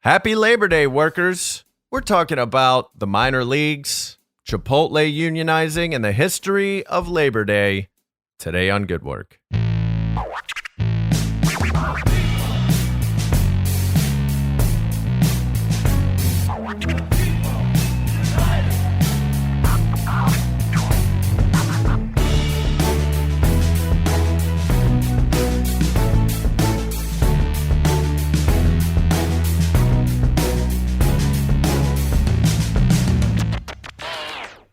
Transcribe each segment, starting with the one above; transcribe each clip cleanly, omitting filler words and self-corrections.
Happy Labor Day, workers. We're talking about the minor leagues, Chipotle unionizing, and the history of Labor Day today on Good Work.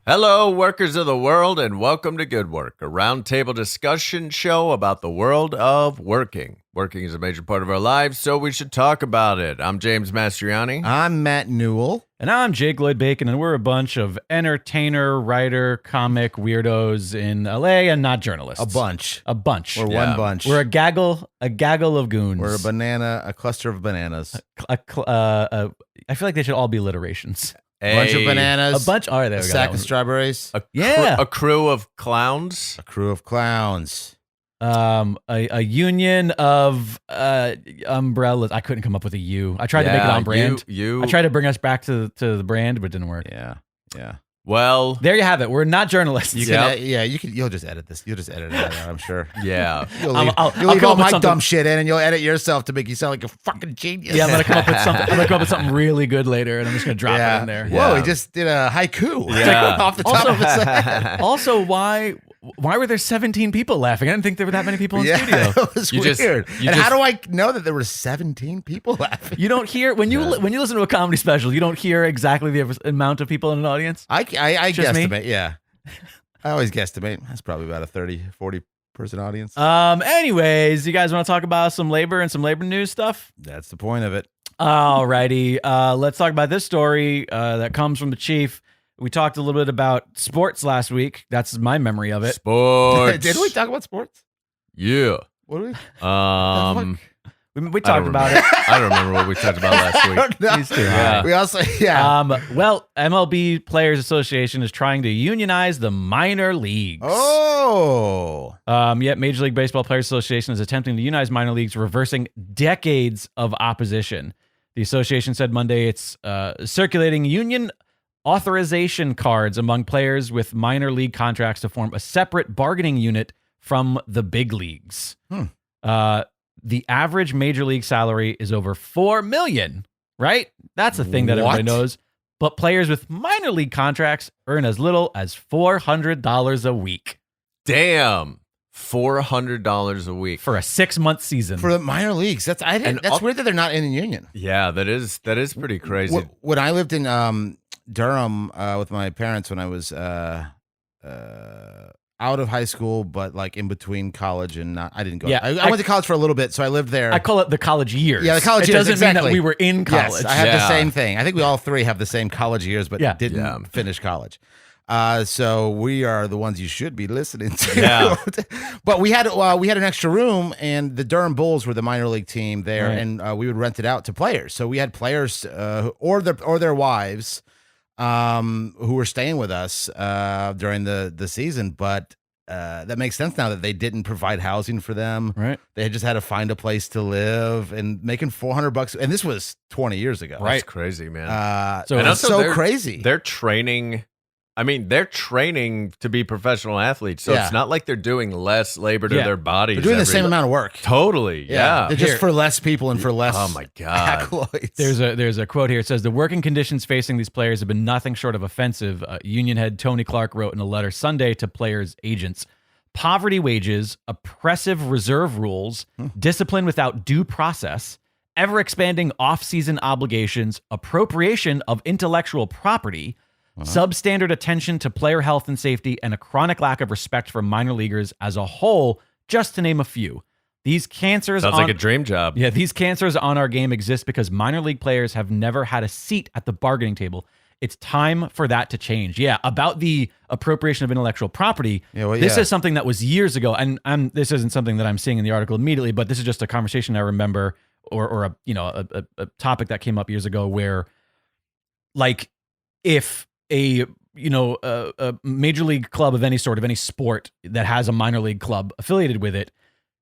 Hello, workers of the world, and welcome to Good Work, a roundtable discussion show about the world of working. Working is a major part of our lives, so we should talk about it. I'm James Mastriani. I'm Matt Newell. And I'm Jake Lloyd-Bacon, and we're a bunch of entertainer, writer, comic weirdos in LA and not journalists. A bunch. We're one bunch. We're a gaggle of goons. We're a cluster of bananas. I feel like they should all be alliterations. A bunch of bananas. A bunch. All right, there a we go. sack of strawberries. A crew of clowns. A crew of clowns. A union of umbrellas. I couldn't come up with a U. I tried to make it on brand. I tried to bring us back to the brand, but it didn't work. Yeah. Well, there you have it. We're not journalists. You'll just edit this. You'll just edit it out, I'm sure. Yeah. You'll leave all my dumb shit in, and you'll edit yourself to make you sound like a fucking genius. Yeah, I'm gonna come up with something really good later, and I'm just gonna drop it in there. Whoa, he just did a haiku. Yeah. Off the top of his head. Also, why were there 17 people laughing? I didn't think there were that many people in the studio. It was weird. How do I know that there were 17 people laughing? You don't hear when you listen to a comedy special, you don't hear exactly the amount of people in an audience. I guesstimate. Yeah, I always guesstimate. That's probably about a 30, 40 person audience. Anyways, you guys want to talk about some labor and some labor news stuff? That's the point of it. Alrighty, let's talk about this story that comes from the chief. We talked a little bit about sports last week. That's my memory of it. Sports. Did we talk about sports? Yeah. What did we? We talked about it. I don't remember what we talked about last week. He's too high. We also, well, MLB Players Association is trying to unionize the minor leagues. Yet Major League Baseball Players Association is attempting to unionize minor leagues, reversing decades of opposition. The association said Monday it's circulating union authorization cards among players with minor league contracts to form a separate bargaining unit from the big leagues. The average major league salary is over $4 million, right? That's a thing that everybody knows. But players with minor league contracts earn as little as $400 a week. Damn. $400 a week for a 6-month season for the minor leagues. That's weird that they're not in a union. Yeah, that is pretty crazy. When I lived in Durham with my parents, when I was out of high school, but like in between college and not, I didn't go. Yeah, I went to college for a little bit, so I lived there. I call it the college years. Yeah, the college years. It doesn't mean that we were in college. Yes, I had the same thing. I think we all three have the same college years, but didn't finish college. So we are the ones you should be listening to. Yeah. But we had an extra room, and the Durham Bulls were the minor league team there, and we would rent it out to players. So we had players or their wives who were staying with us during the season. But that makes sense now that they didn't provide housing for them. Right. They just had to find a place to live, and making $400, and this was 20 years ago. Right. That's crazy, man. So it's so crazy. They're training. I mean, they're training to be professional athletes, so it's not like they're doing less labor to their bodies. They're doing the same amount of work. Totally, yeah. They're just for less people and for less. Oh my god! Accolades. There's a quote here. It says the working conditions facing these players have been nothing short of offensive. Union head Tony Clark wrote in a letter Sunday to players' agents: poverty wages, oppressive reserve rules, discipline without due process, ever-expanding off-season obligations, appropriation of intellectual property, substandard attention to player health and safety, and a chronic lack of respect for minor leaguers as a whole, just to name a few. These cancers sounds like a dream job. Yeah, these cancers on our game exist because minor league players have never had a seat at the bargaining table. It's time for that to change. Yeah, about the appropriation of intellectual property. This is something that was years ago, and this isn't something that I'm seeing in the article immediately, but this is just a conversation I remember, or a topic that came up years ago, where, like, if a major league club of any sort, of any sport that has a minor league club affiliated with it,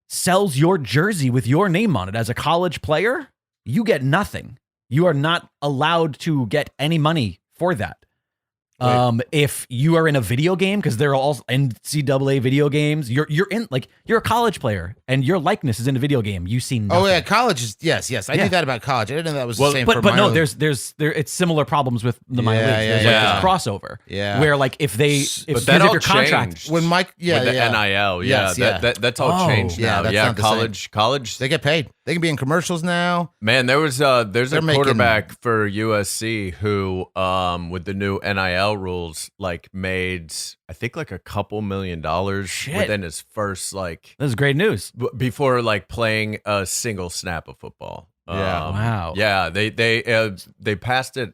sells your jersey with your name on it as a college player, you get nothing. You are not allowed to get any money for that. If you are in a video game, because there are all NCAA video games, you're a college player and your likeness is in a video game. You see nothing. Oh yeah, college is yes. I knew that about college. I didn't know that was the same. But no, it's similar problems with the minor leagues. There's this crossover. Yeah, where like if your contract when Mike with the NIL, that's all changed now. College they get paid. They can be in commercials now. Man, there's a quarterback for USC who with the new NIL rules like made I think like a couple $1 million within his first like this is great news before like playing a single snap of football. Wow. Yeah, they passed it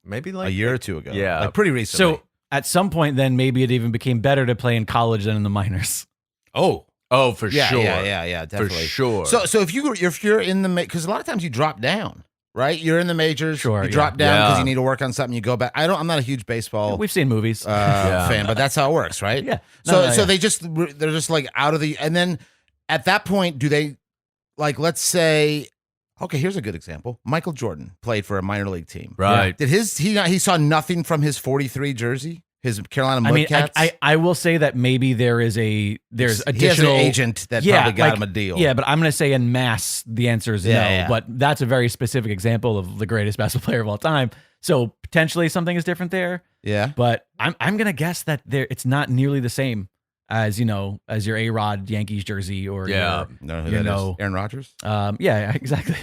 maybe like a year or two ago. Yeah, like pretty recently. So at some point, then maybe it even became better to play in college than in the minors. Oh, for sure. Yeah, definitely. For sure. So if you're in the because a lot of times you drop down, right? You're in the majors. Sure. You drop down because you need to work on something. You go back. I'm not a huge baseball. We've seen movies fan, but that's how it works, right? Yeah. So they're just like out of the and then at that point, do they like let's say. Okay, here's a good example. Michael Jordan played for a minor league team. Right. Did he saw nothing from his 43 jersey? His Carolina Mudcats. I will say that maybe there's additional he has an agent that probably got him a deal. Yeah, but I'm going to say en masse the answer is no. Yeah. But that's a very specific example of the greatest basketball player of all time. So potentially something is different there. Yeah. But I'm going to guess that it's not nearly the same as as your A-Rod Yankees jersey or Aaron Rodgers. Yeah, exactly.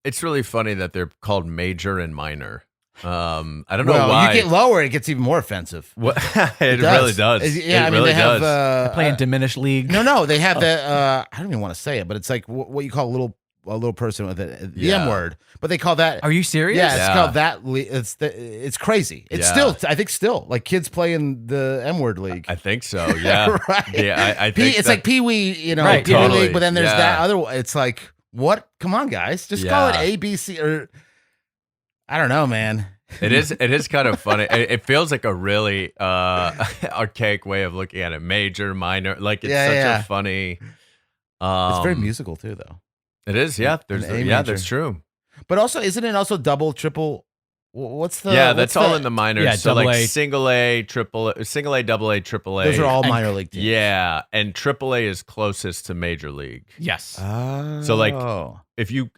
It's really funny that they're called major and minor. I don't know why. You get lower, it gets even more offensive. It really does. Yeah, it really does. They play in diminished league. No, they have the. I don't even want to say it, but it's like what you call a little person with the M word, but they call that. Are you serious? Yeah, it's called that. It's crazy. It's I think like kids play in the M word league. I think so. Yeah, right. Yeah, I think it's like Pee Wee, right, Pee Wee totally. league, but then there's that other. It's like what? Come on, guys, just call it ABC or. I don't know, man. It is kind of funny. It feels like a really archaic way of looking at it. Major, minor, like it's such a funny. It's very musical too, though. It is, yeah. That's true. But also, isn't it also double, triple? What's the? Yeah, that's all in the minors. Yeah, so like AA. single A, single A, double A, triple A. Those are all minor league teams. Yeah, and triple A is closest to major league. Yes. So like, if you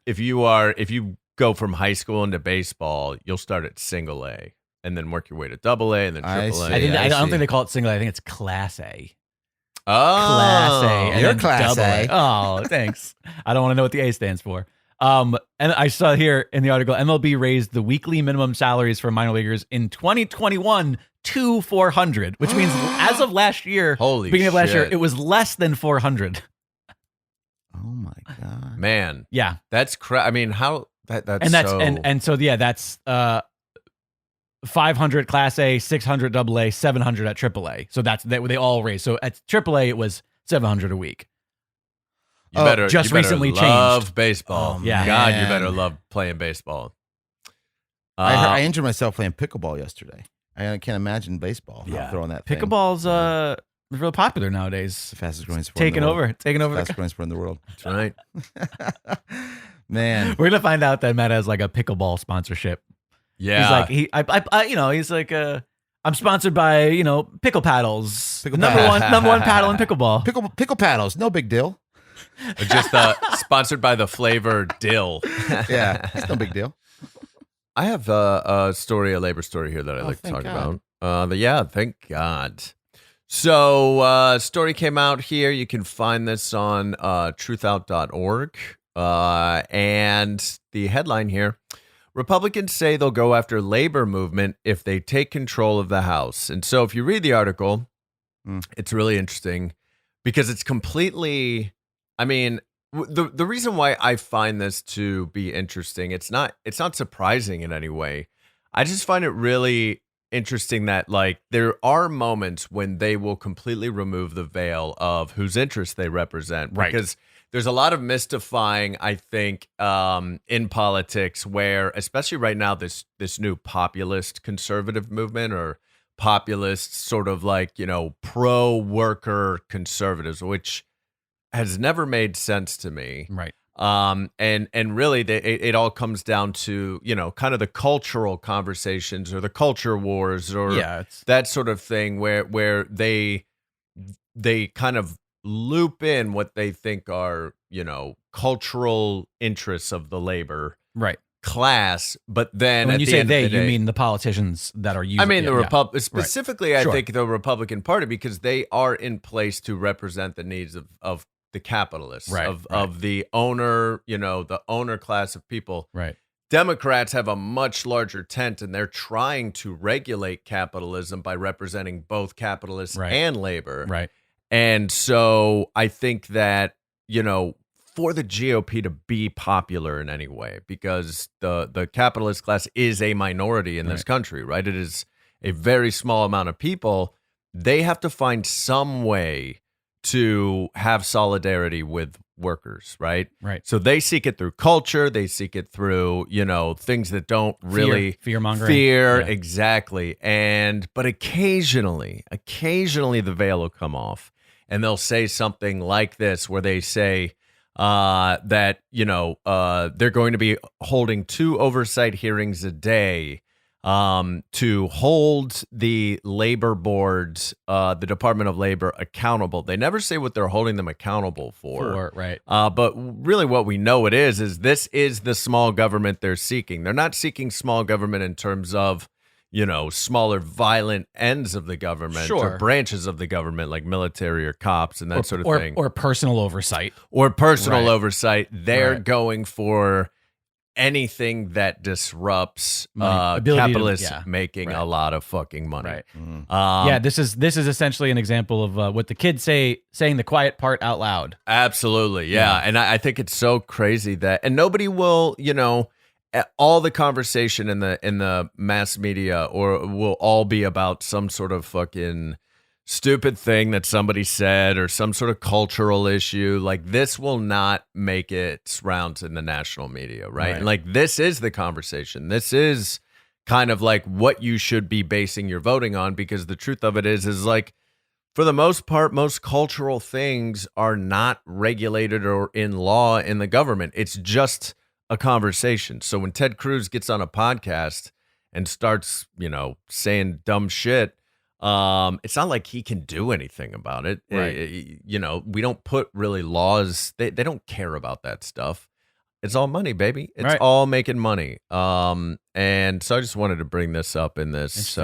go from high school into baseball, you'll start at single A and then work your way to double A and then triple A. I don't think they call it single A. I think it's Class A. Oh, Class A. And you're then Class double A. Oh, thanks. I don't want to know what the A stands for. And I saw here in the article, MLB raised the weekly minimum salaries for minor leaguers in 2021 to $400, which means as of last year, beginning of last year, it was less than $400. Oh my God, man! Yeah, that's I mean, how that's that's 500 Class A, 600 Double A, 700 at Triple A. So they all raised. So at Triple A, it was 700 a week. You better recently love changed. baseball. Yeah, God, man. You better love playing baseball. I injured myself playing pickleball yesterday. I can't imagine baseball. Yeah, throwing that thing. Pickleball's real popular nowadays. It's the fastest growing sport. Taking over. Fastest growing sport in the world. That's right. Man, we're gonna find out that Matt has like a pickleball sponsorship. Yeah, he's like I'm sponsored by pickle paddles. Number one paddle in pickleball. Pickle paddles, no big deal. Just sponsored by the flavor dill. Yeah, it's no big deal. I have a labor story here that I'd like to talk about. Thank God. So, story came out here. You can find this on truthout.org. And the headline here, Republicans say they'll go after labor movement if they take control of the House. And so if you read the article, it's really interesting because it's completely, I mean, the reason why I find this to be interesting, it's not surprising in any way. I just find it really interesting that like there are moments when they will completely remove the veil of whose interests they represent. Right. Because there's a lot of mystifying, I think, in politics where, especially right now, this new populist conservative movement or populist sort of like, pro-worker conservatives, which has never made sense to me. Right. And really, it all comes down to, you know, kind of the cultural conversations or the culture wars or that sort of thing where they kind of loop in what they think are, you know, cultural interests of the labor class, but then when at you the say end of they, the day, you mean the politicians that are using. I mean the specifically. I Sure. think the Republican Party, because they are in place to represent the needs of the capitalists, of the owner, you know, the owner class of people. Right. Democrats have a much larger tent, and they're trying to regulate capitalism by representing both capitalists and labor. Right. And so I think that, you know, for the GOP to be popular in any way, because the capitalist class is a minority in this country, right? It is a very small amount of people. They have to find some way to have solidarity with workers, right? Right. So they seek it through culture. They seek it through, you know, things that don't really fear-mongering. Fear, exactly. But occasionally the veil will come off, and they'll say something like this, where they say that, you know, they're going to be holding 2 oversight hearings a day to hold the labor boards, the Department of Labor, accountable. They never say what they're holding them accountable for. But really what we know it is this is the small government they're seeking. They're not seeking small government in terms of, you know, smaller violent ends of the government or branches of the government like military or cops and that sort of thing. Or personal oversight. Oversight. They're going for anything that disrupts capitalists making a lot of fucking money. Right. This is essentially an example of what the kids saying the quiet part out loud. Absolutely. Yeah. And I think it's so crazy and nobody will, you know, all the conversation in the mass media or will all be about some sort of fucking stupid thing that somebody said or some sort of cultural issue. Like, this will not make its rounds in the national media, right? And like, this is the conversation. This is kind of like what you should be basing your voting on, because the truth of it is like, for the most part, most cultural things are not regulated or in law in the government. It's just a conversation. So when Ted Cruz gets on a podcast and starts, you know, saying dumb shit, it's not like he can do anything about it. You know, we don't put really laws. They don't care about that stuff. It's all money, baby. It's all making money. And so I just wanted to bring this up in this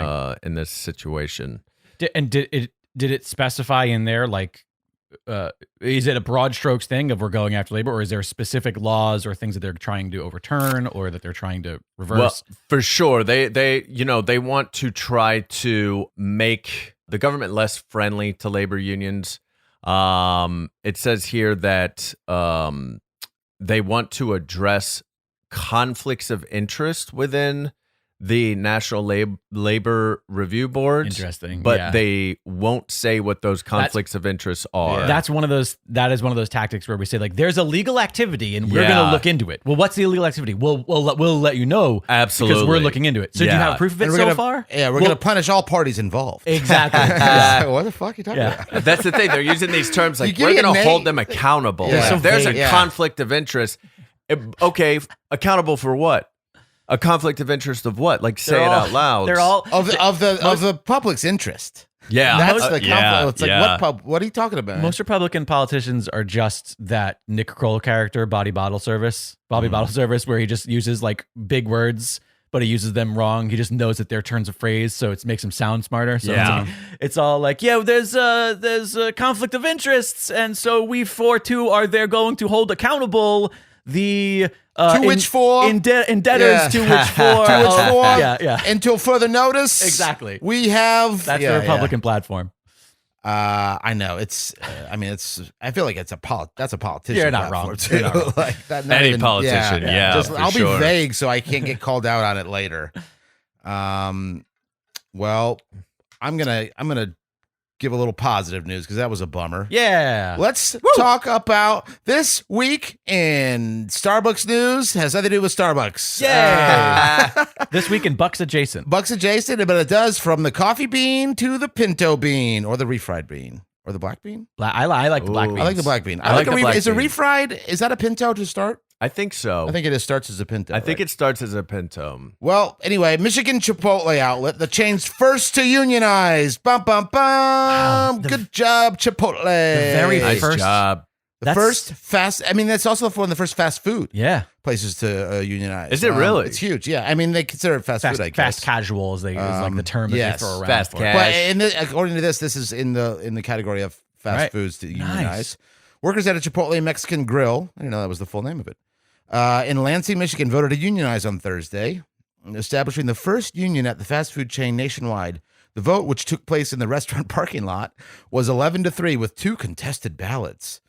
situation. Did it specify in there, like, is it a broad strokes thing of we're going after labor, or is there specific laws or things that they're trying to overturn or that they're trying to reverse? Well, for sure. They you know, they want to try to make the government less friendly to labor unions. It says here that they want to address conflicts of interest within the National Labor Review Board. Interesting. But they won't say what those conflicts of interest are. That is one of those tactics where we say, like, there's illegal activity and we're going to look into it. Well, what's the illegal activity? We'll let you know. Absolutely. Because we're looking into it. So do you have proof of it so far? Yeah, we're going to punish all parties involved. Exactly. What the fuck are you talking about? That's the thing. They're using these terms like, we're going to hold them accountable. Yeah. If there's a conflict of interest. Okay, accountable for what? A conflict of interest of what? Like, say it out loud. They're all of the public's interest. Yeah, that's the conflict. It's like, what are you talking about? Most Republican politicians are just that Nick Kroll character, Bobby Bottle Service, where he just uses like big words, but he uses them wrong. He just knows that they're turns of phrase, so it makes him sound smarter. So it's all like, there's a conflict of interests, and so we they're going to hold accountable the to which for indebtors to which for until further notice. Exactly. We have that's the Republican platform. I know it's. I mean, I feel like that's a politician. You're not wrong. Too. You're not wrong. Like that. Any politician. I'll be vague so I can't get called out on it later. Well, I'm gonna give a little positive news because that was a bummer. Yeah. Let's talk about this week in Starbucks news. Has nothing to do with Starbucks. Yeah. This week in Bucks adjacent. Bucks adjacent, but it does from the coffee bean to the pinto bean or the refried bean or the black bean? I like the black Ooh. beans. I like the black bean. I like the black Is a bean. refried? Is that a pinto to start? I think so. I think it starts as a pinto. I think right? it starts as a pinto. Well, anyway, Michigan Chipotle outlet, the chain's first to unionize. Bum, bum, bum. Good job, Chipotle. The very Nice First- job. first fast, I mean, that's also one of the first fast food Yeah. places to unionize. Is it really? It's huge. Yeah. I mean, they consider it fast food, I guess. Fast casual is like the term that yes. they throw around. Fast for. cash. But according to this is in the category of fast Right. foods to unionize. Nice. Workers at a Chipotle Mexican Grill, I didn't know that was the full name of it, in Lansing, Michigan, voted to unionize on Thursday, establishing the first union at the fast food chain nationwide. The vote, which took place in the restaurant parking lot, was 11-3 with 2 contested ballots.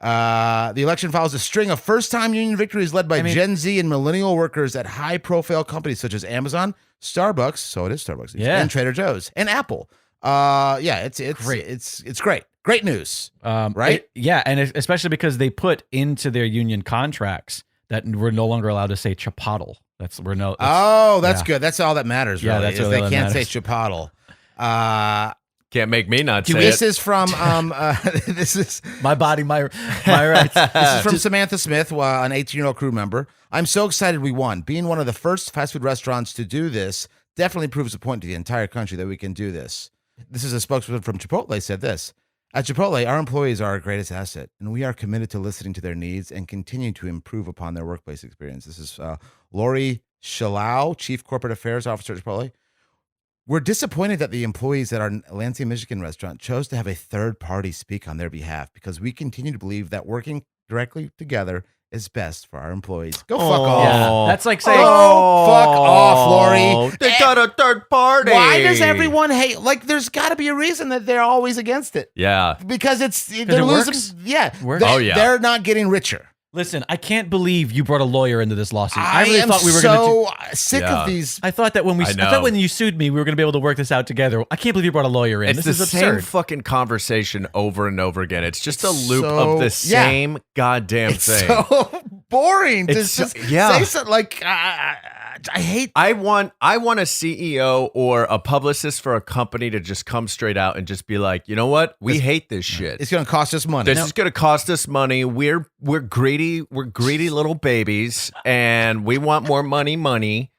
The election follows a string of first-time union victories led by Gen Z and millennial workers at high-profile companies such as Amazon, Starbucks, so it is Starbucks, Yeah. and Trader Joe's, and Apple. It's Great. It's great. Great news. Right? And especially because they put into their union contracts that we're no longer allowed to say Chipotle. That's good. That's good. That's all that matters. Yeah, Really, that's is really they all that can't say matters. Chipotle. Can't make me not say This it. is from this is My body, my rights. this is from Samantha Smith, an 18-year-old crew member. I'm so excited we won. Being one of the first fast food restaurants to do this definitely proves a point to the entire country that we can do this. This is a spokesperson from Chipotle said this. At Chipotle, our employees are our greatest asset, and we are committed to listening to their needs and continue to improve upon their workplace experience. This is Lori Shalau, Chief Corporate Affairs Officer at Chipotle. We're disappointed that the employees at our Lansing, Michigan restaurant chose to have a third party speak on their behalf because we continue to believe that working directly together is best for our employees. Go fuck off. Yeah, that's like saying, Fuck off, Lori. They got a third party. Why does everyone hate? Like, there's got to be a reason that they're always against it. Yeah. Because they're it losing. works? Yeah. Works? Oh, yeah. They're not getting richer. listen, I can't believe you brought a lawyer into this lawsuit. I really am thought we were going to. so sick Yeah. of these. I thought that when I know. thought when you sued me, we were going to be able to work this out together. I can't believe you brought a lawyer in. It's This the is same absurd. fucking conversation over and over again. It's just a loop so- of the yeah. same goddamn It's thing. so boring. To It's so- just yeah. say something like I hate. I want a CEO or a publicist for a company to just come straight out and just be like, you know what? We hate this shit. It's going to cost us money. This is going to cost us money. We're greedy. We're greedy little babies, and we want more money.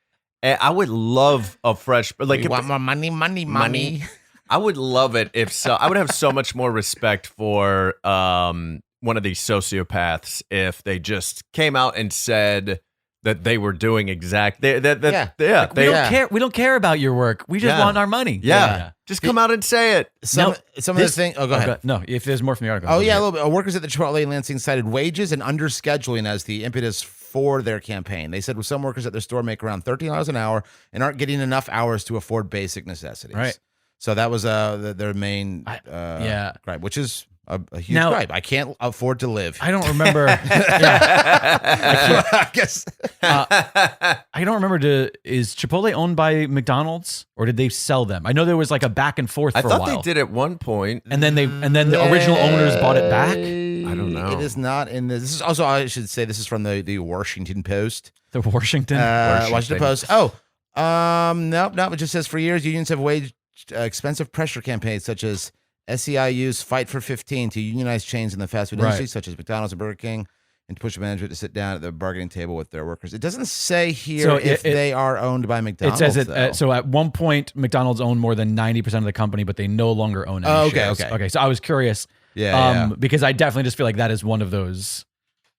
And I would love a fresh, like, We want more money. I would love it if so. I would have so much more respect for one of these sociopaths if they just came out and said that they were doing exactly that. Yeah. We don't Yeah. care. We don't care about your work. We just Yeah. want our money. Yeah. Just come out and say it. Some Now, of the things. Oh, go ahead. No, if there's more from the article. Oh, yeah, a little bit. Workers at the Chipotle in Lansing cited wages and underscheduling as the impetus for their campaign. They said with some workers at their store make around $13 an hour and aren't getting enough hours to afford basic necessities. Right. So that was their main yeah. gripe, which is a huge Now- gripe. I can't afford to live. I don't remember. yeah, I guess. I don't remember. Is Chipotle owned by McDonald's or did they sell them? I know there was like a back and forth I for a thought while. they did at one point. And then the original owners bought it back. I don't know. It is not in this. This is also, I should say, this is from the Washington Post. The Washington. Washington Post. Oh, no, it just says for years unions have waged expensive pressure campaigns such as SEIU's Fight for 15 to unionize chains in the fast food industry such as McDonald's and Burger King and to push management to sit down at the bargaining table with their workers. It doesn't say here So if they are owned by It McDonald's. says it. though. So at one point, McDonald's owned more than 90% of the company, but they no longer own any Oh, okay, shares. okay. So I was curious. Yeah. Because I definitely just feel like that is one of those,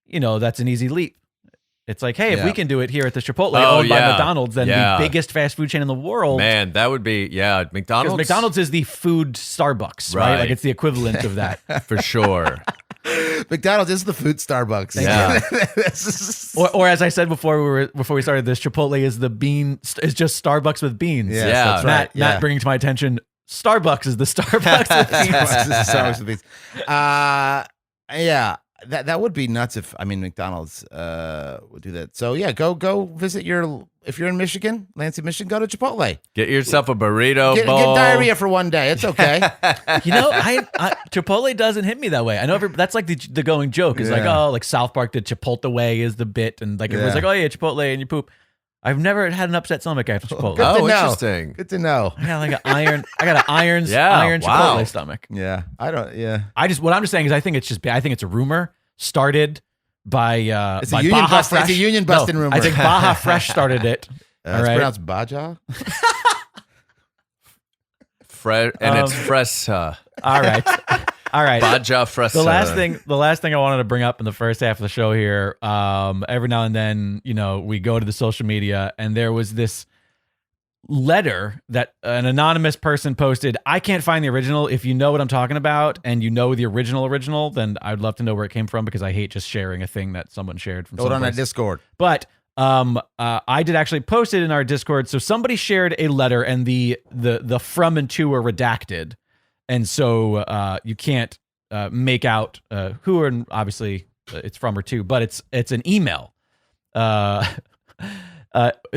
that's an easy leap. It's like, hey, if we can do it here at the Chipotle owned by McDonald's, then the biggest fast food chain in the world. Man, that would be Because McDonald's. McDonald's is the food Starbucks, right? Like it's the equivalent of that. for sure. McDonald's is the food Starbucks. Yeah. Or as I said before we started this, Chipotle is is just Starbucks with beans. Yes, Yeah. that's right. Not bringing to my attention, Starbucks is the Starbucks with beans. Starbucks with beans. Yeah. That would be nuts if McDonald's would do that. So yeah, go visit if you're in Michigan, Lansing, Michigan, go to Chipotle. Get yourself a burrito Get bowl. diarrhea for one day. It's okay. I Chipotle doesn't hit me that way. I know that's like the going joke is like, Yeah. oh, like South Park did Chipotle way is the bit, and like everyone's Yeah. like, oh yeah, Chipotle and you poop. I've never had an upset stomach after Chipotle. Good to know. Interesting. Good to know. I got like an iron. I got an iron wow. Chipotle stomach. Yeah, I don't. Yeah, What I'm just saying is I think it's a rumor started by it's by a union Baja bust. Fresh. It's a union busting rumor. I think Baja Fresh started it. It's all right. pronounced Baja. And it's fresa. All right. All right. Baja fresa. The last thing I wanted to bring up in the first half of the show here, every now and then, we go to the social media and there was this letter that an anonymous person posted. I can't find the original. If you know what I'm talking about and you know the original, then I'd love to know where it came from because I hate just sharing a thing that someone shared from Hold on someplace. that Discord. But I did actually post it in our Discord. So somebody shared a letter and the from and to were redacted. And so you can't make out who, and obviously it's from or to, but it's an email. In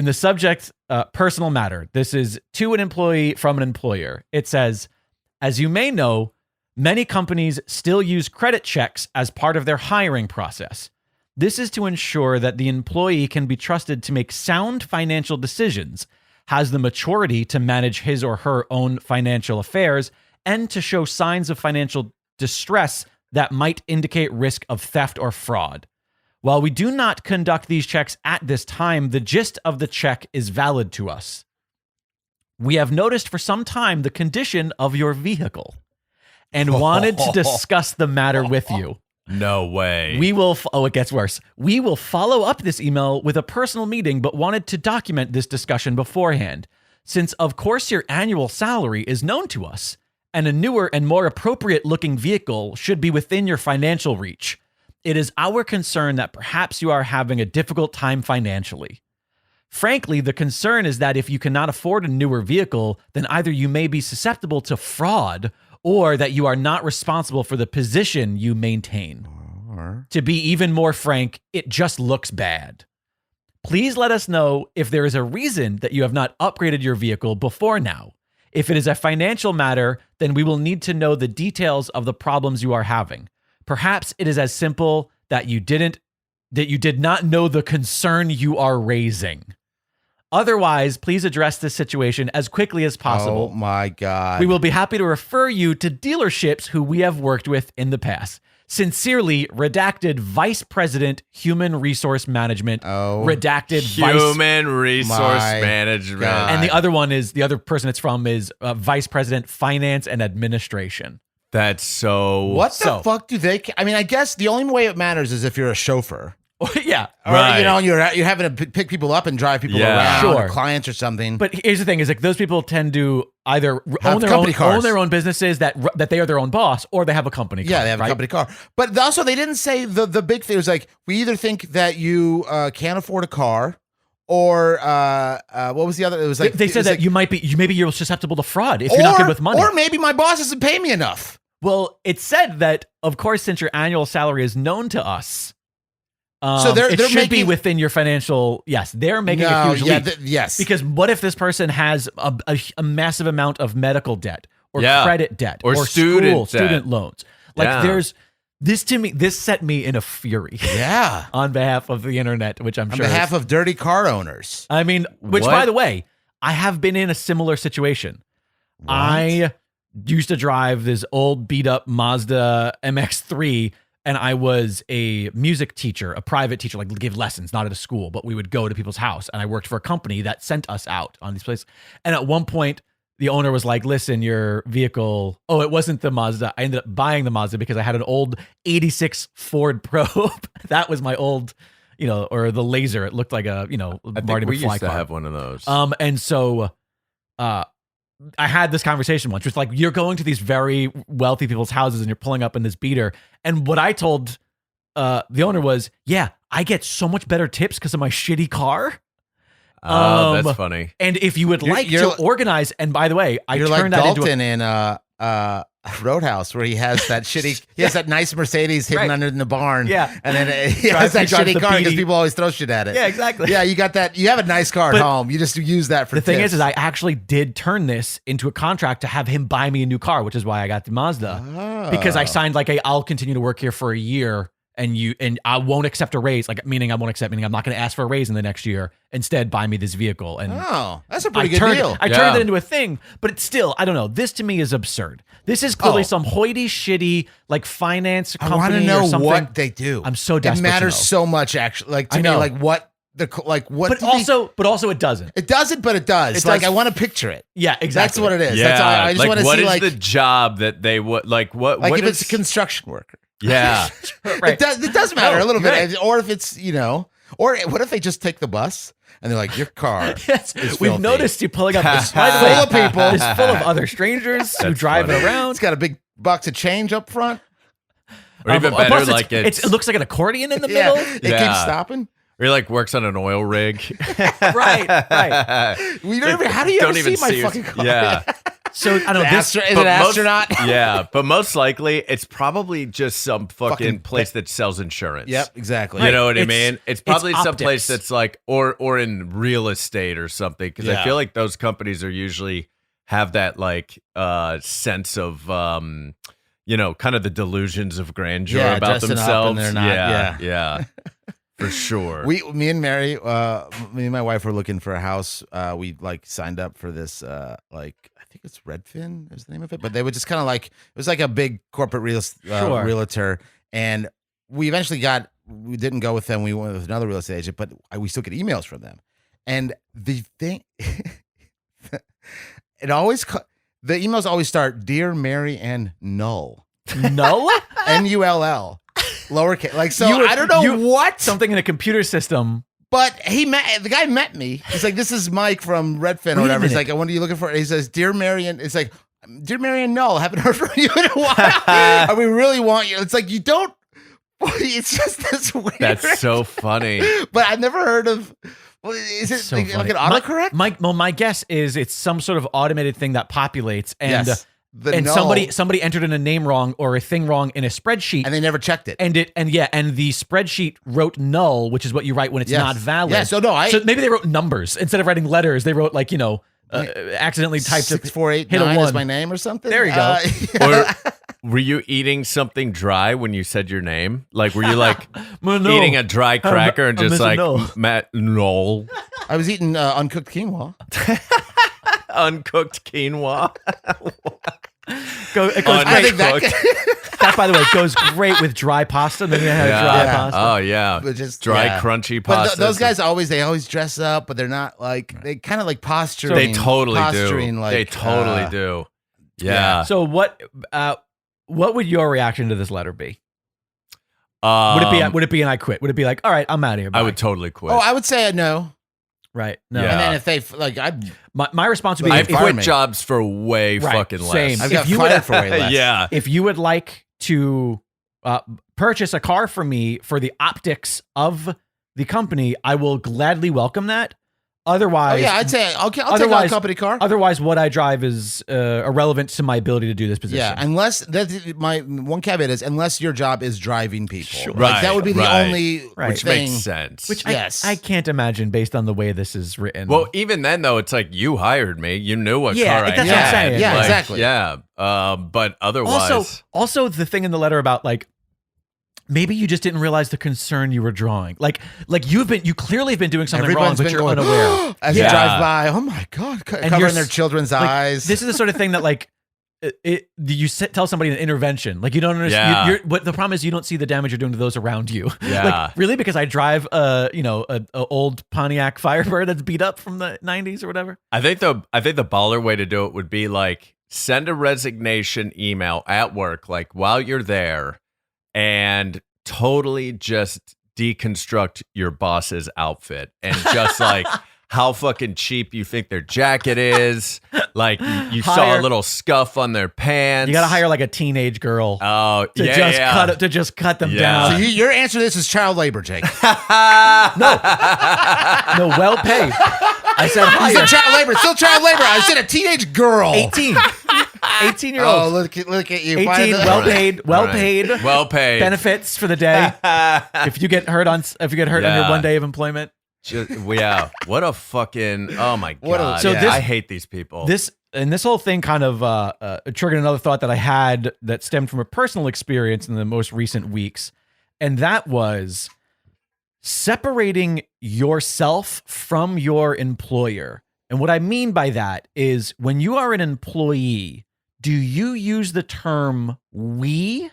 the subject, personal matter. This is to an employee from an employer. It says, as you may know, many companies still use credit checks as part of their hiring process. This is to ensure that the employee can be trusted to make sound financial decisions, has the maturity to manage his or her own financial affairs, and to show signs of financial distress that might indicate risk of theft or fraud. While we do not conduct these checks at this time, the gist of the check is valid to us. We have noticed for some time the condition of your vehicle and wanted to discuss the matter with you. No way. It gets worse. We will follow up this email with a personal meeting, but wanted to document this discussion beforehand. Since, of course, your annual salary is known to us, and a newer and more appropriate looking vehicle should be within your financial reach. It is our concern that perhaps you are having a difficult time financially. Frankly, the concern is that if you cannot afford a newer vehicle, then either you may be susceptible to fraud or that you are not responsible for the position you maintain. To be even more frank, it just looks bad. Please let us know if there is a reason that you have not upgraded your vehicle before now. If it is a financial matter, then we will need to know the details of the problems you are having. Perhaps it is as simple that you did not know the concern you are raising. Otherwise, please address this situation as quickly as possible. Oh my God. We will be happy to refer you to dealerships who we have worked with in the past. Sincerely, redacted Vice President, Human Resource Management. Redacted Human Resource Management. God. And the other one is, the other person it's from is Vice President, Finance and Administration. That's so... What the fuck do they... I mean, I guess the only way it matters is if you're a chauffeur. Yeah. Or, you're having to pick people up and drive people around, or clients or something. But here's the thing, is like those people tend to either own their own businesses that they are their own boss, or they have a company car. Yeah, they have a company car. But also, they didn't say the big thing. It was like, we either think that you can't afford a car, or what was the other? It was like they said that maybe you're susceptible to fraud if you're not good with money. Or maybe my boss doesn't pay me enough. Well, it said that, of course, since your annual salary is known to us, so it should be within your financial. Yes, they're making a huge leap. Yes, because what if this person has a massive amount of medical debt or credit debt or student loans? Like this set me in a fury. Yeah, on behalf of the internet, which I'm sure on behalf of dirty car owners. I mean, by the way, I have been in a similar situation. What? I used to drive this old beat up Mazda MX-3. And I was a music teacher, a private teacher, like give lessons, not at a school, but we would go to people's house. And I worked for a company that sent us out on these places. And at one point, the owner was like, listen, your vehicle, it wasn't the Mazda. I ended up buying the Mazda because I had an old 86 Ford Probe. That was my old, or the Laser. It looked like a, Marty we McFly used to car. have one of those. And so, I had this conversation once. It's like, you're going to these very wealthy people's houses and you're pulling up in this beater. And what I told the owner was, yeah, I get so much better tips because of my shitty car. That's funny. And if you would like to organize, and by the way, I turned that into Dalton in Roadhouse, where he has that shitty, he has that nice Mercedes hidden under in the barn. Yeah. And then he has that shitty car because people always throw shit at it. Yeah, exactly. Yeah, you got that. You have a nice car at home. You just use that for the thing tips. is I actually did turn this into a contract to have him buy me a new car, which is why I got the Mazda. Because I signed I'll continue to work here for a year and I won't accept a raise, like meaning I'm not going to ask for a raise in the next year. Instead, buy me this vehicle. And that's a pretty good deal. I turned it into a thing, but it's still, I don't know. This to me is absurd. This is clearly some hoity-shitty like finance company. I want to know or something. what they do. I'm so desperate. It matters to know. so much, actually. Like to me, like what. But also it doesn't. It doesn't, but it does. It like does. I want to picture it. Yeah, exactly. That's what it is. Yeah, That's all, I just want to what see is like the job that they would like. What if it's a construction worker. Yeah, right. It does matter a little bit, or if it's or what if they just take the bus and they're like, your car. Yes, is we've filthy. noticed you pulling up. It's full of people. It's full of other strangers who drive it around. It's got a big box of change up front. or even better, plus like it looks like an accordion in the middle. It keeps stopping. Or he like works on an oil rig. Right. We don't even. How do you Don't ever even see my fucking car? Yeah. So I don't know. Is it an But astronaut? Yeah, but most likely it's probably just some fucking place that sells insurance. Yep, exactly. You know what I It's- mean? It's probably it's some place optics. that's like, or in real estate or something. Because I feel like those companies are usually have that like sense of kind of the delusions of grandeur about dressing up themselves. and they're not, yeah, for sure. Me and Mary, me and my wife were looking for a house. We like signed up for this, I think it's Redfin is the name of it, but they would just kind of like, it was like a big corporate realtor. And we eventually we didn't go with them. We went with another real estate agent, but we still get emails from them. And the thing, the emails always start, Dear Mary and Null. Null? Null. Lowercase. Like, so I don't know what. Something in a computer system. But the guy met me. He's like, this is Mike from Redfin or whatever. He's like, what are you looking for? And he says, Dear Marion. It's like, Dear Marion, Null, haven't heard from you in a while. And we really want you. It's like, you don't. It's just this weird. That's so funny. But I've never heard of. Well, is it So like funny. an autocorrect? My guess is it's some sort of automated thing that populates and Yes. The and null. somebody entered in a name wrong or a thing wrong in a spreadsheet, And they never checked it. and the spreadsheet wrote null, which is what you write when it's Yes. not valid. Yeah, so maybe they wrote numbers instead of writing letters. They wrote accidentally typed 6489 hit a is 1. my name or something. There you go. Or were you eating something dry when you said your name? Like, were you like No. eating a dry cracker and I'm just Mr. like, Null. Matt Knoll, I was eating uncooked quinoa. uncooked quinoa? It goes I great. think that. That, by the way, goes great with dry pasta. Maybe I had dry Yeah. pasta. Oh, yeah. But just Dry, crunchy pasta. But those guys always dress up, but they're not like, they kind of like posturing. They totally posturing, do. Like, They totally do. Yeah. So what would your reaction to this letter be? Would it be and I quit? Would it be like, all right, I'm out of here. Bye. I would totally quit. Oh, I would say no. Right. No. Yeah. And then if they like, My response would be I've if, quit environment. jobs for way Right, fucking less. same. I've If got you fired would- for way less. Yeah. if you would like to purchase a car for me for the optics of the company, I will gladly welcome that. Otherwise, Oh, yeah, I'd say I'll take a otherwise- company car. Otherwise, what I drive is irrelevant to my ability to do this position. Yeah, unless my one caveat is unless your job is driving people. Sure. Like, that would be the Right, only right. Which thing. makes sense. Which Yes. I can't imagine based on the way this is written. Well, even then, though, it's like you hired me. You knew what Yeah, car I that's what had. I'm saying. Yeah, Like, exactly. Yeah. But otherwise, also the thing in the letter about like maybe you just didn't realize the concern you were drawing. Like you clearly have been doing something Everyone's wrong, but been you're going, unaware. as Yeah. you drive by. Oh my god, covering you're their children's Like, eyes. This is the sort of thing that like tell somebody an intervention. Like you don't understand. Yeah. But the problem is you don't see the damage you're doing to those around you. Yeah. Like really, because I drive a old Pontiac Firebird that's beat up from the 90s or whatever. I think the baller way to do it would be like send a resignation email at work, like while you're there, and totally just deconstruct your boss's outfit and just like how fucking cheap you think their jacket is. Like you saw a Hire- little scuff on their pants. You got to hire like a teenage girl Oh, to yeah, just yeah. to just cut them Yeah. down. so your answer to this is child labor, Jake. No, well paid. I said You hire. said child labor, still child labor. I said a teenage girl. 18 year Oh, old. Look at you. 18, well paid, All right. paid. Well paid. Benefits for the day. If you get hurt on your Yeah. 1 day of employment. Yeah. What a fucking, oh my What a- God. So this- I hate these people. This whole thing kind of triggered another thought that I had that stemmed from a personal experience in the most recent weeks. And that was separating yourself from your employer. And what I mean by that is when you are an employee, do you use the term we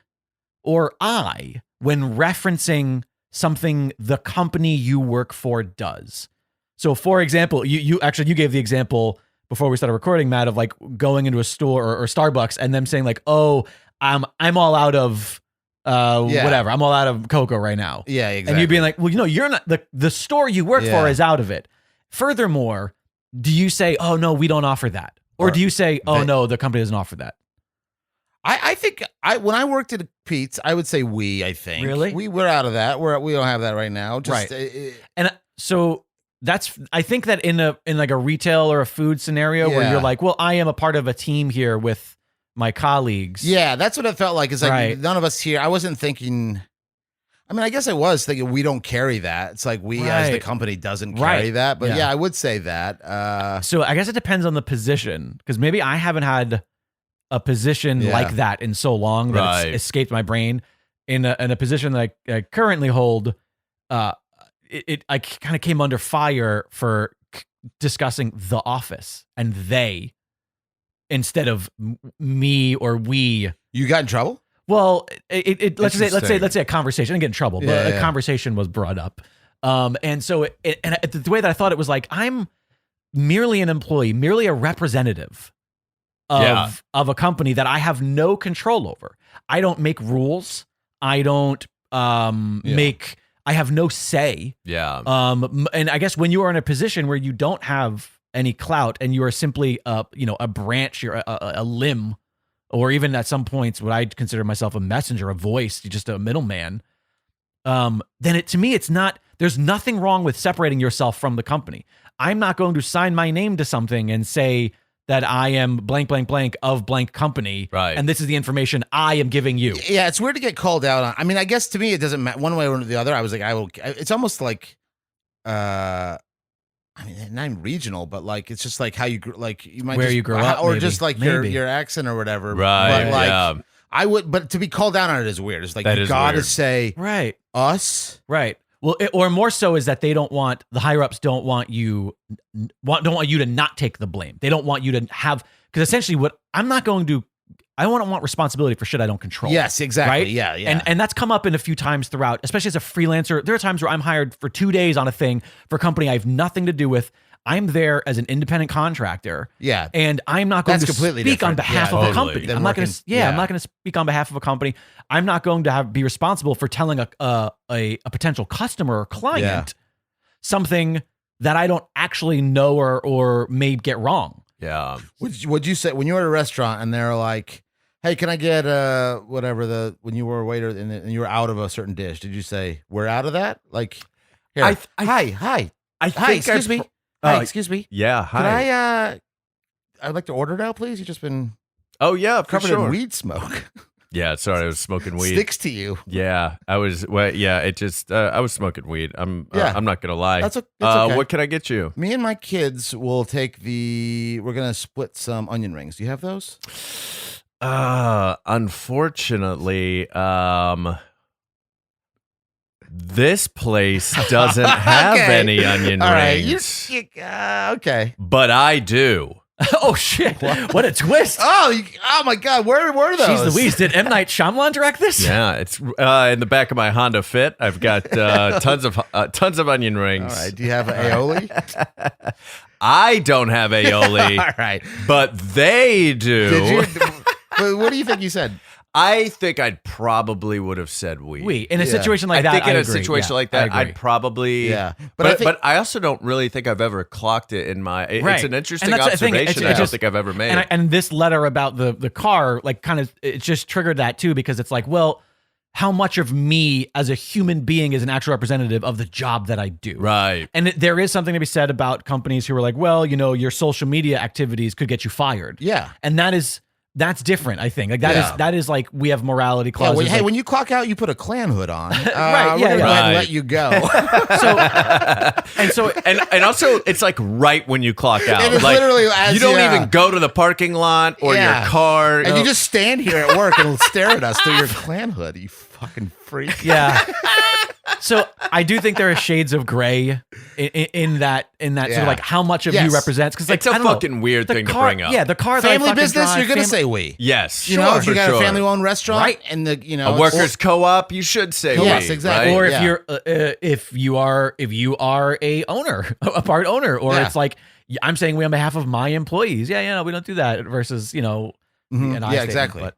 or I when referencing something the company you work for does? So for example, you gave the example before we started recording, Matt, of like going into a store or Starbucks and them saying like, oh, I'm all out of whatever. I'm all out of cocoa right now. Yeah, exactly. And you being like, well, you're not the store you work for is out of it. Furthermore, do you say, oh no, we don't offer that? Or do you say, oh no, the company doesn't offer that? I think when I worked at Pete's, I would say we, I think. Really? We're out of that. We don't have that right now. Just, right. And so I think that in like a retail or a food scenario where you're like, well, I am a part of a team here with my colleagues. Yeah, that's what it felt like. It's like none of us here. I wasn't thinking. I mean, I guess I was thinking we don't carry that. It's like we as the company doesn't carry that. But yeah, I would say that. So I guess it depends on the position, because maybe I haven't had a position like that in so long that it's escaped my brain. In a position that I currently hold, I kind of came under fire for discussing The Office and they instead of me or we. You got in trouble? Well, let's say a conversation. I didn't get in trouble, but a conversation was brought up, and so the way that I thought it was like, I'm merely an employee, merely a representative of a company that I have no control over. I don't make rules. I don't I have no say. Yeah. And I guess when you are in a position where you don't have any clout and you are simply a branch, you're a limb, or even at some points what I consider myself a messenger, a voice, just a middleman, then to me, it's not, there's nothing wrong with separating yourself from the company. I'm not going to sign my name to something and say that I am blank, blank, blank of blank company. Right. And this is the information I am giving you. Yeah, it's weird to get called out on. I mean, I guess to me, it doesn't matter one way or the other. I was like, it's almost like, I mean, not even regional, but like it's just like how you like you might where you grow up, or maybe. Just like your accent or whatever. Right. But like I would, but to be called down on it is weird. It's like you gotta say us. Right. Well, or more so is that they don't want, the higher ups don't want you to not take the blame. They don't want you to have, because essentially I want responsibility for shit I don't control. Yes, exactly. Right? Yeah. And that's come up in a few times throughout, especially as a freelancer. There are times where I'm hired for 2 days on a thing for a company I have nothing to do with. I'm there as an independent contractor. Yeah. And I'm not going to speak on behalf of a company. I'm not going to speak on behalf of a company. I'm not going to be responsible for telling a potential customer or client something that I don't actually know or may get wrong. Yeah. Would you say when you were at a restaurant and they're like, hey, can I get whatever when you were a waiter and you were out of a certain dish, did you say, we're out of that? Like, here, hi, excuse me. Hi, excuse me. Yeah, hi. I'd like to order now, please. You've just been covered in weed smoke. Yeah, sorry, I was smoking weed. Sticks to you. Yeah, I was. Well, yeah, it just. I was smoking weed. I'm not gonna lie. That's okay. What can I get you? Me and my kids will take we're gonna split some onion rings. Do you have those? Unfortunately, this place doesn't have any onion rings. Okay. But I do. Oh shit! What a twist! Oh my God! Where were those? Jeez Louise! Did M. Night Shyamalan direct this? Yeah, it's in the back of my Honda Fit. I've got tons of onion rings. All right. Do you have aioli? I don't have aioli. All right, but they do. Did you? What do you think you said? I think I'd probably would have said we. In a situation like that, I think in a situation like that, I'd probably. Yeah. But I also don't really think I've ever clocked it in my. It's an interesting observation I don't think I've ever made. And this letter about the car, like, kind of, it just triggered that too, because it's like, well, how much of me as a human being is an actual representative of the job that I do? Right. And there is something to be said about companies who are like, well, your social media activities could get you fired. Yeah. And that is That's different, I think. Like that is like we have morality clauses. Hey, when you clock out, you put a Klan hood on. Right, We're gonna go ahead and Right. let you go. And also, it's like right when you clock out. It is like, literally as you don't yeah. even go to the parking lot or Yeah. your car. And you just stand here at work and stare at us through your Klan hood. You fucking freak. Yeah. So I do think there are shades of gray in that sort Yeah. of like how much of you Yes. represents. Because like, It's a I don't know, fucking weird the thing to car- bring up. Yeah, the car that I Family fucking business, drive, you're gonna fam- say we. Yes, You know, if you for got sure. a family-owned restaurant, Right. and A workers' co-op, you should say Yes, we, exactly. right? Or Yeah. if you are a owner, a part owner, or Yeah. it's like I'm saying we on behalf of my employees. Yeah, no, we don't do that. Versus an I Yeah, statement. exactly. But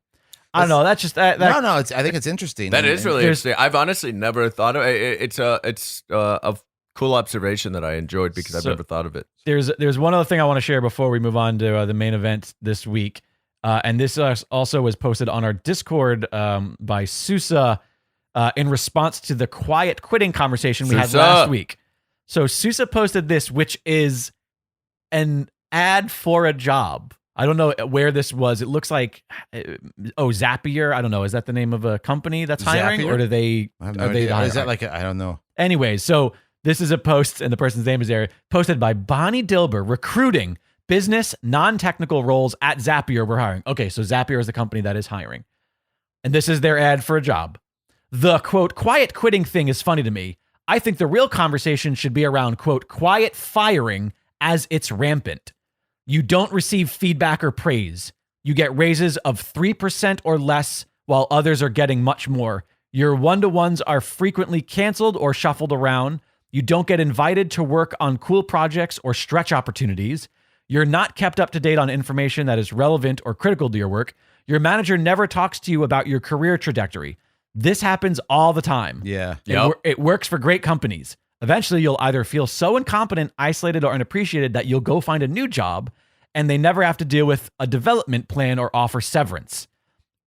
I don't know. That's just that. No, I think it's interesting. That And- is really there's- interesting. I've honestly never thought of it. It's a cool observation that I enjoyed because I've So- never thought of it. There's one other thing I want to share before we move on to the main event this week, and this also was posted on our Discord by Sousa in response to the quiet quitting conversation we had Sousa. last week. So Sousa posted this, which is an ad for a job. I don't know where this was. It looks like Zapier. I don't know. Is that the name of a company that's hiring, Zapier? or do they? I have no Are they idea. hiring? Is that like I don't know. Anyways, so this is a post, and the person's name is there, posted by Bonnie Dilber, recruiting business, non-technical roles at Zapier. We're hiring. Okay, so Zapier is the company that is hiring. And this is their ad for a job. The, quote, quiet quitting thing is funny to me. I think the real conversation should be around, quote, quiet firing as it's rampant. You don't receive feedback or praise. You get raises of 3% or less, while others are getting much more. Your one-to-ones are frequently canceled or shuffled around. You don't get invited to work on cool projects or stretch opportunities. You're not kept up to date on information that is relevant or critical to your work. Your manager never talks to you about your career trajectory. This happens all the time. Yeah. It works for great companies. Eventually, you'll either feel so incompetent, isolated, or unappreciated that you'll go find a new job, and they never have to deal with a development plan or offer severance.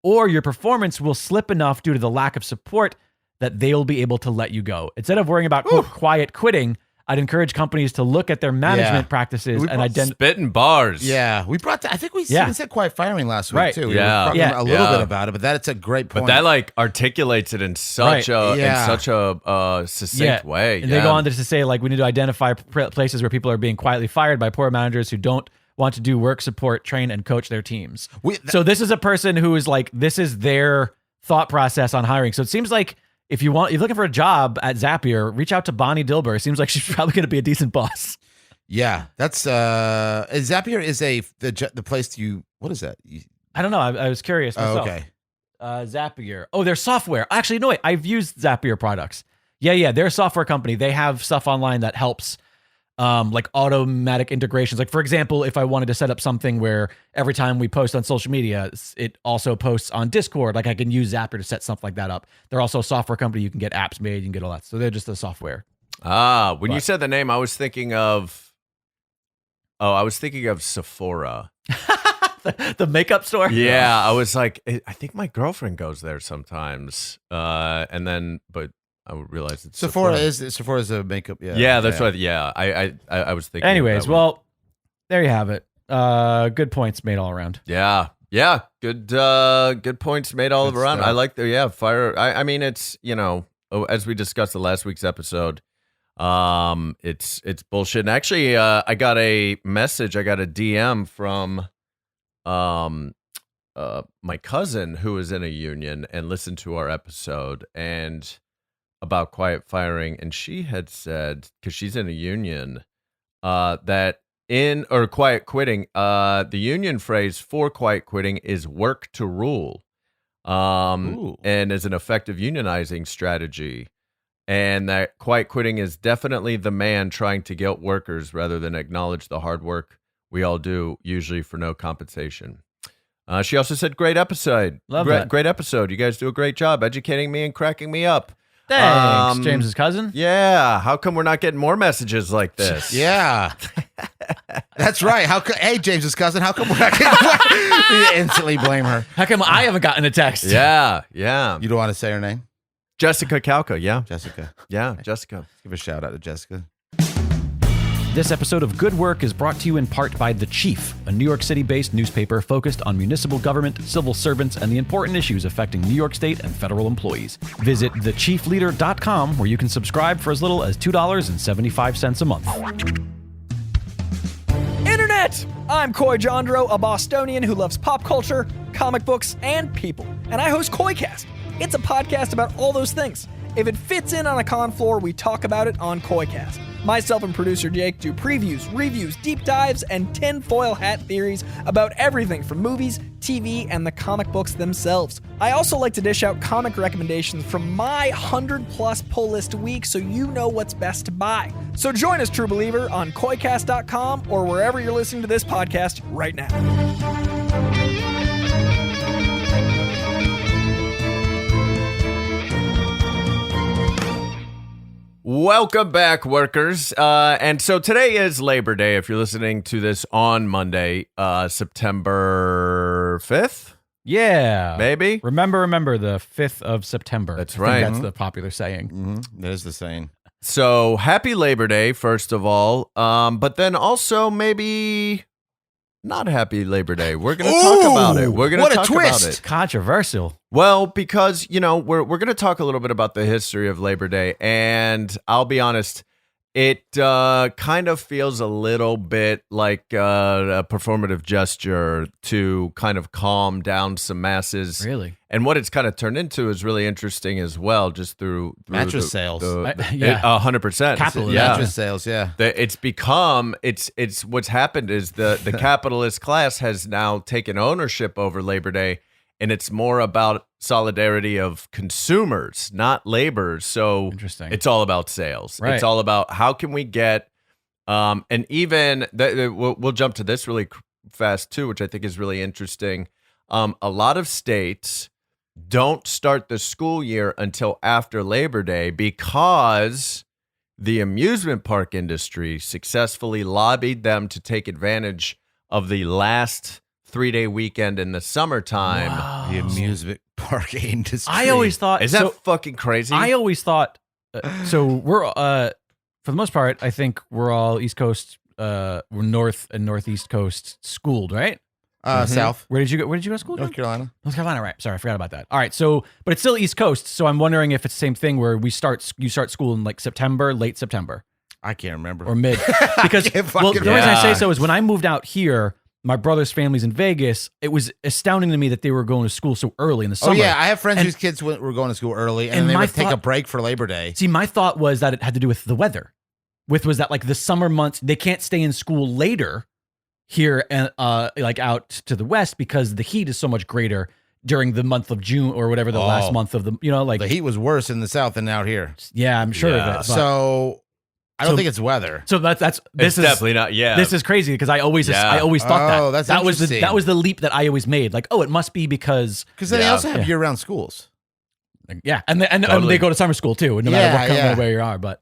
Or your performance will slip enough due to the lack of support that they'll be able to let you go. Instead of worrying about, quote, quiet quitting, I'd encourage companies to look at their management practices and identify. Spitting bars. Yeah, we brought that. I think we Yeah. even said quiet firing last week Right. too. We Yeah. were talking Yeah. a little Yeah. bit about it, but that's a great point. But that like articulates it in such Right. in such a succinct way. And they go on to say, like, we need to identify places where people are being quietly fired by poor managers who don't want to do work, support, train, and coach their teams. So this is a person who is like, this is their thought process on hiring. So it seems like if you're looking for a job at Zapier, reach out to Bonnie Dilber. It seems like she's probably going to be a decent boss. Yeah, that's Zapier is the place what is that? I don't know. I was curious myself. Oh, okay. Zapier. Oh, their software. Actually, no, wait. I've used Zapier products. Yeah. They're a software company. They have stuff online that helps like automatic integrations. Like, for example, if I wanted to set up something where every time we post on social media, it also posts on Discord, like I can use Zapier to set stuff like that up. They're also a software company. You can get apps made, you can get all that. So they're just a software. When you said the name, I was thinking of Sephora. The makeup store? Yeah, I was like, I think my girlfriend goes there sometimes. But I realized it's Sephora is a makeup. Yeah, Yeah, that's what. Yeah, I was thinking. of Anyways, that one. well, there you have it. Good points made all around. Yeah, good points made all Good around. stuff. I like the fire. I mean, it's as we discussed in last week's episode, it's bullshit. And actually, I got a message. I got a DM from my cousin who is in a union and listened to our episode and about quiet firing, and she had said, because she's in a union, that quiet quitting, the union phrase for quiet quitting is work to rule, and is an effective unionizing strategy, and that quiet quitting is definitely the man trying to guilt workers rather than acknowledge the hard work we all do, usually for no compensation. She also said, great episode. Love that. Great episode. You guys do a great job educating me and cracking me up. Thanks, James's cousin. Yeah. How come we're not getting more messages like this? Yeah, that's right. Hey, James's cousin, how come we're not getting You instantly blame her? How come I haven't gotten a text? Yeah. You don't want to say her name? Jessica Kalka. Yeah. Jessica. Yeah. Jessica. Give a shout out to Jessica. This episode of Good Work is brought to you in part by The Chief, a New York City-based newspaper focused on municipal government, civil servants, and the important issues affecting New York State and federal employees. Visit thechiefleader.com, where you can subscribe for as little as $2.75 a month. Internet! I'm Coy Jandro, a Bostonian who loves pop culture, comic books, and people. And I host Coycast. It's a podcast about all those things. If it fits in on a con floor, we talk about it on Coycast. Myself and producer Jake do previews, reviews, deep dives, and tinfoil hat theories about everything from movies, TV, and the comic books themselves. I also like to dish out comic recommendations from my 100-plus pull list a week so you know what's best to buy. So join us, True Believer, on Coycast.com or wherever you're listening to this podcast right now. Welcome back, workers. And so today is Labor Day. If you're listening to this on Monday, September 5th? Yeah. Maybe? Remember the 5th of September. That's I think right. that's the popular saying. Mm-hmm. That is the saying. So happy Labor Day, first of all. But then also maybe not happy Labor Day. We're going to talk about it. We're going to talk about it. Controversial. Well, because, you know, we're going to talk a little bit about the history of Labor Day, and I'll be honest, it kind of feels a little bit like a performative gesture to kind of calm down some masses. Really? And what it's kind of turned into is really interesting as well, just through Mattress sales. Yeah. 100%. Capitalism. Yeah. Mattress sales, yeah. It's become, it's what's happened is the capitalist class has now taken ownership over Labor Day, and it's more about solidarity of consumers, not laborers. So Interesting. it's all about sales. Right. It's all about how can we get, and even we'll jump to this really fast too, which I think is really interesting. A lot of states don't start the school year until after Labor Day because the amusement park industry successfully lobbied them to take advantage of the last 3-day weekend in the summertime. Wow. The amusement park industry. I always thought... Is that fucking crazy? I always thought... so we're... for the most part, I think we're all East Coast... we're North and Northeast Coast schooled, right? South. Where did you go to school? North John? Carolina. North Carolina, right. Sorry, I forgot about that. All right, so... But it's still East Coast, so I'm wondering if it's the same thing where you start school in like September, late September. I can't remember. Or mid. Because, can't well, the fucking reason I say remember. so is when I moved out here... My brother's family's in Vegas. It was astounding to me that they were going to school so early in the summer. Oh, yeah. I have friends And- whose kids were going to school early, and and they my would take a thought- break for Labor Day. See, my thought was that it had to do with the weather. Was that like the summer months, they can't stay in school later here and like out to the west because the heat is so much greater during the month of June or whatever the last month of the, like The heat was worse in the South than out here. yeah, I'm sure Yeah. of it. But- So I don't So- think it's weather. so this It's is definitely not. Yeah. This is crazy because I always Yeah. thought Oh, that that's that was interesting. the leap that I always made. Like, oh, it must be because Because then they Yeah. also have Yeah. year-round schools. yeah, and Totally. they go to summer school too, no matter what kind of where you are. But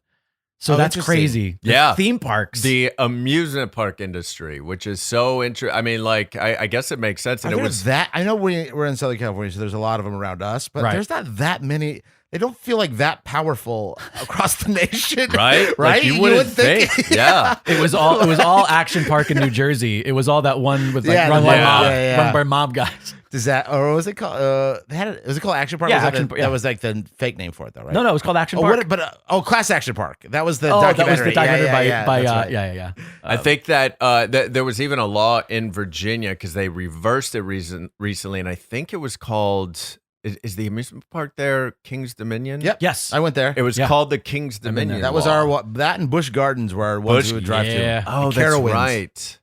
so Oh, that's interesting. crazy. The Yeah. theme parks. the amusement park industry, which is so interesting. I mean, like, I guess it makes sense. And it was that. I know we're in Southern California, so there's a lot of them around us, but Right. there's not that many. They don't feel like that powerful across the nation, right. Right? Like, you You wouldn't would think. think. Yeah. It was all Action Park in New Jersey. It was all that one with like Yeah, run, the by one- mob, yeah, yeah. run by mob guys. Does that, or was it called? Was it called Action Park? Yeah, Was that Action the- Park, yeah. That was like the fake name for it, though, right? No, it was called Action Oh, Park. Class Action Park. That was the Oh, documentary. that was the documentary by that's right. yeah. I think that there was even a law in Virginia because they reversed it recently, and I think it was called. Is the amusement park there King's Dominion? Yep. Yes. I went there. It was Yeah. called the King's been there. Dominion. That was law. that and Busch Gardens were our ones we would drive yeah. to. Oh, And that's Carowinds. right.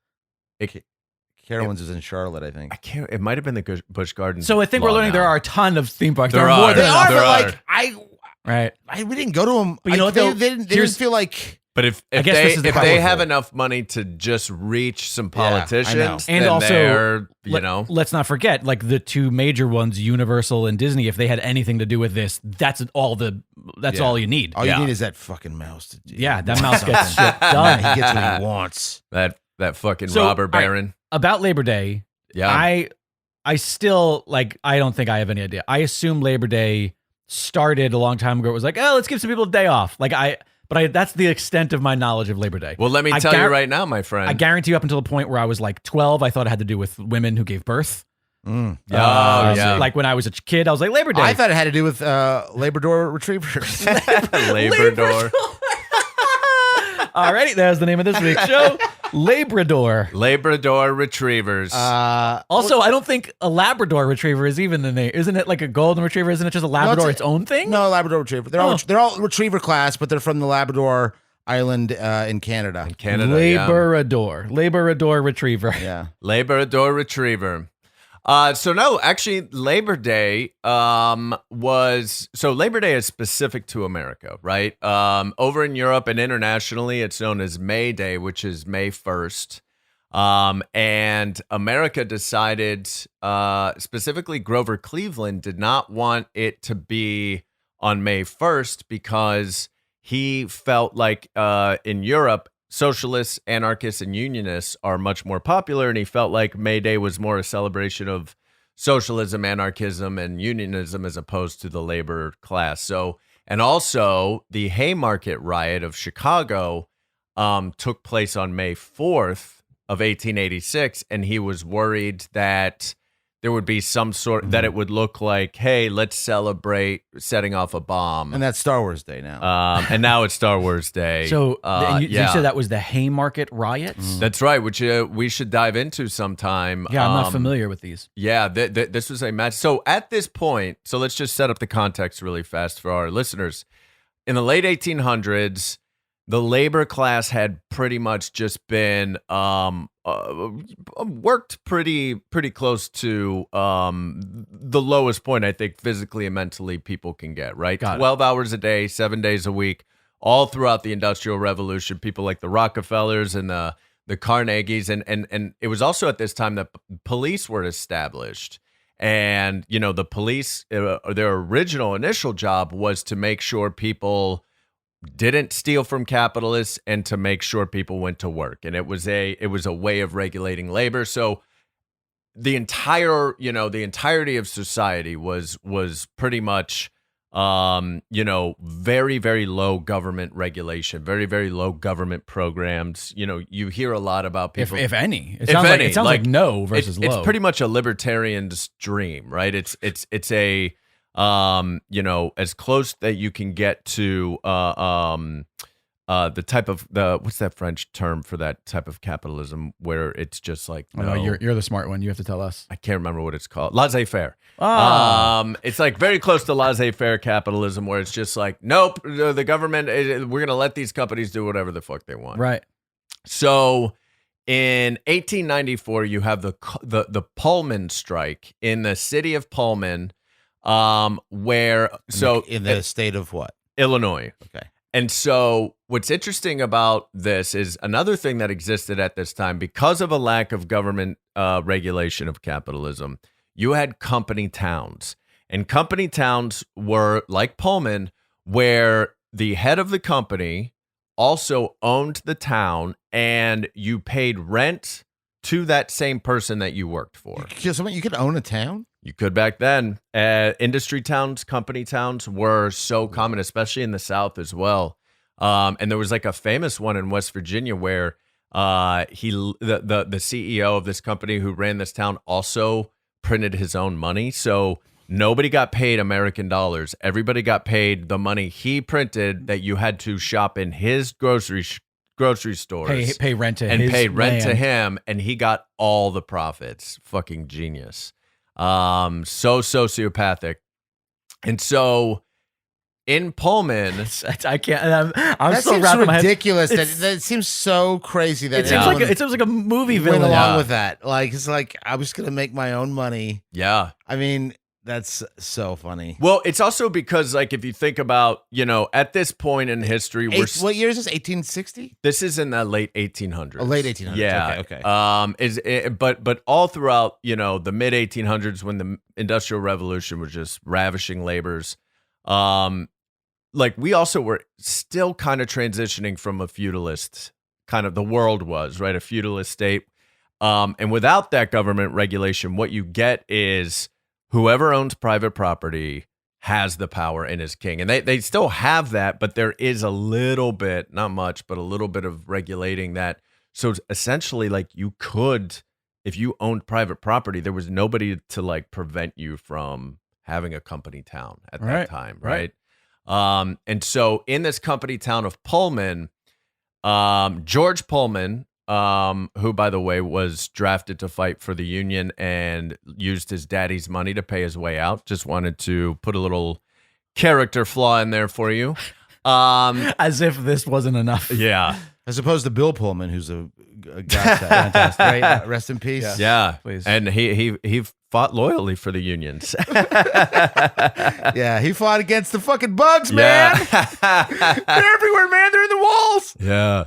Carowinds is in Charlotte, I think. I can't. It might have been the Busch Gardens. So I think we're law learning now. there are a ton of theme parks. There There are more are. than They enough. are, There but are. like Right. we didn't go to them. But you know what, though? They Here's- didn't feel like. But if I guess this is the if problem. they have enough money to just reach some Yeah, I know. politicians, And then also, they're, you know, let's not forget, like the two major ones, Universal and Disney. If they had anything to do with this, that's all you need. All Yeah. you need is that fucking mouse to do. Yeah, that mouse gets shit Yeah, done. he gets what he wants. that fucking So, robber all right. baron. About Labor Day, Yeah. I still I don't think I have any idea. I assume Labor Day started a long time ago. It was like, oh, let's give some people a day off. Like but that's the extent of my knowledge of Labor Day. Well, let me tell you right now, my friend. I guarantee you up until the point where I was like 12, I thought it had to do with women who gave birth. Yeah. Like when I was a kid, I was like, Labor Day. I thought it had to do with Labrador retrievers. Labrador. Alrighty, there's the name of this week's show. Labrador. Labrador retrievers. Also, I don't think a Labrador retriever is even the name. Isn't it like a golden retriever? Isn't it just a Labrador its own thing? No, Labrador retriever. They're all retriever class, but they're from the Labrador Island in Canada. Laborador. Laborador retriever. Yeah. Labrador retriever. So no, actually, Labor Day Labor Day is specific to America, right? Over in Europe and internationally, it's known as May Day, which is May 1st. And America decided, specifically Grover Cleveland did not want it to be on May 1st because he felt like in Europe, socialists, anarchists, and unionists are much more popular, and he felt like May Day was more a celebration of socialism, anarchism, and unionism as opposed to the labor class. So, and also the Haymarket riot of Chicago took place on May 4th of 1886, and he was worried that there would be some sort that it would look like, hey, let's celebrate setting off a bomb. And that's Star Wars Day now. And now it's Star Wars Day. So you said that was the Haymarket riots? That's right, which we should dive into sometime. Yeah, I'm not familiar with these. Yeah, this was a match. So at this point, so let's just set up the context really fast for our listeners. In the late 1800s, the labor class had pretty much just been worked pretty close to the lowest point, I think, physically and mentally people can get, right? 12 hours a day, 7 days a week, all throughout the Industrial Revolution. People like the Rockefellers and the Carnegies. And it was also at this time that police were established. And, you know, the police, their original initial job was to make sure people didn't steal from capitalists and to make sure people went to work. And it was a way of regulating labor. So the entirety of society was pretty much, very, very low government regulation, very, very low government programs. You know, you hear a lot about people. If any. It sounds like no versus low. It's pretty much a libertarian's dream, right? It's a, as close that you can get to the type of what's that French term for that type of capitalism where it's just like no, you're the smart one. You have to tell us. I can't remember what it's called. Laissez-faire. It's like very close to laissez-faire capitalism where it's just like, nope, the government, we're gonna let these companies do whatever the fuck they want. Right. So in 1894, you have the Pullman strike in the city of Pullman. In the state of what? Illinois. Okay. And so what's interesting about this is another thing that existed at this time because of a lack of government regulation of capitalism. You had company towns, and company towns were like Pullman, where the head of the company also owned the town, and you paid rent to that same person that you worked for. You could own a town? You could back then. Industry towns, company towns were so common, especially in the South as well. And there was like a famous one in West Virginia where the CEO of this company who ran this town also printed his own money. So nobody got paid American dollars. Everybody got paid the money he printed that you had to shop in his grocery stores. Pay rent to and his pay rent to land. him, and he got all the profits. Fucking genius. So sociopathic. And so in Pullman, I can't. I'm That still seems wrapping my head. ridiculous. It's- That seems so crazy that It seems like a movie villain. went along Yeah. with that. Like it's like I was gonna make my own money. yeah. I mean, that's so funny. Well, it's also because, like, if you think about, at this point in history, What year is this? 1860? this is in the late 1800s. Late 1800s. Yeah. Okay. But all throughout, the mid 1800s, when the Industrial Revolution was just ravishing labors, like we also were still kind of transitioning from a feudalist kind of, the world was, right, a feudalist state. And without that government regulation, what you get is whoever owns private property has the power and is king. And they still have that, but there is a little bit, not much, but a little bit of regulating that. So essentially, like, you could, if you owned private property, there was nobody to like prevent you from having a company town at that time, right? And so in this company town of Pullman, George Pullman, who, by the way, was drafted to fight for the Union and used his daddy's money to pay his way out. Just wanted to put a little character flaw in there for you. As if this wasn't enough. Yeah. As opposed to Bill Pullman, who's a fantastic, right? Rest in peace. Yeah. Please. And he fought loyally for the unions. Yeah, he fought against the fucking bugs, man. They're everywhere, man. They're in the walls. Yeah.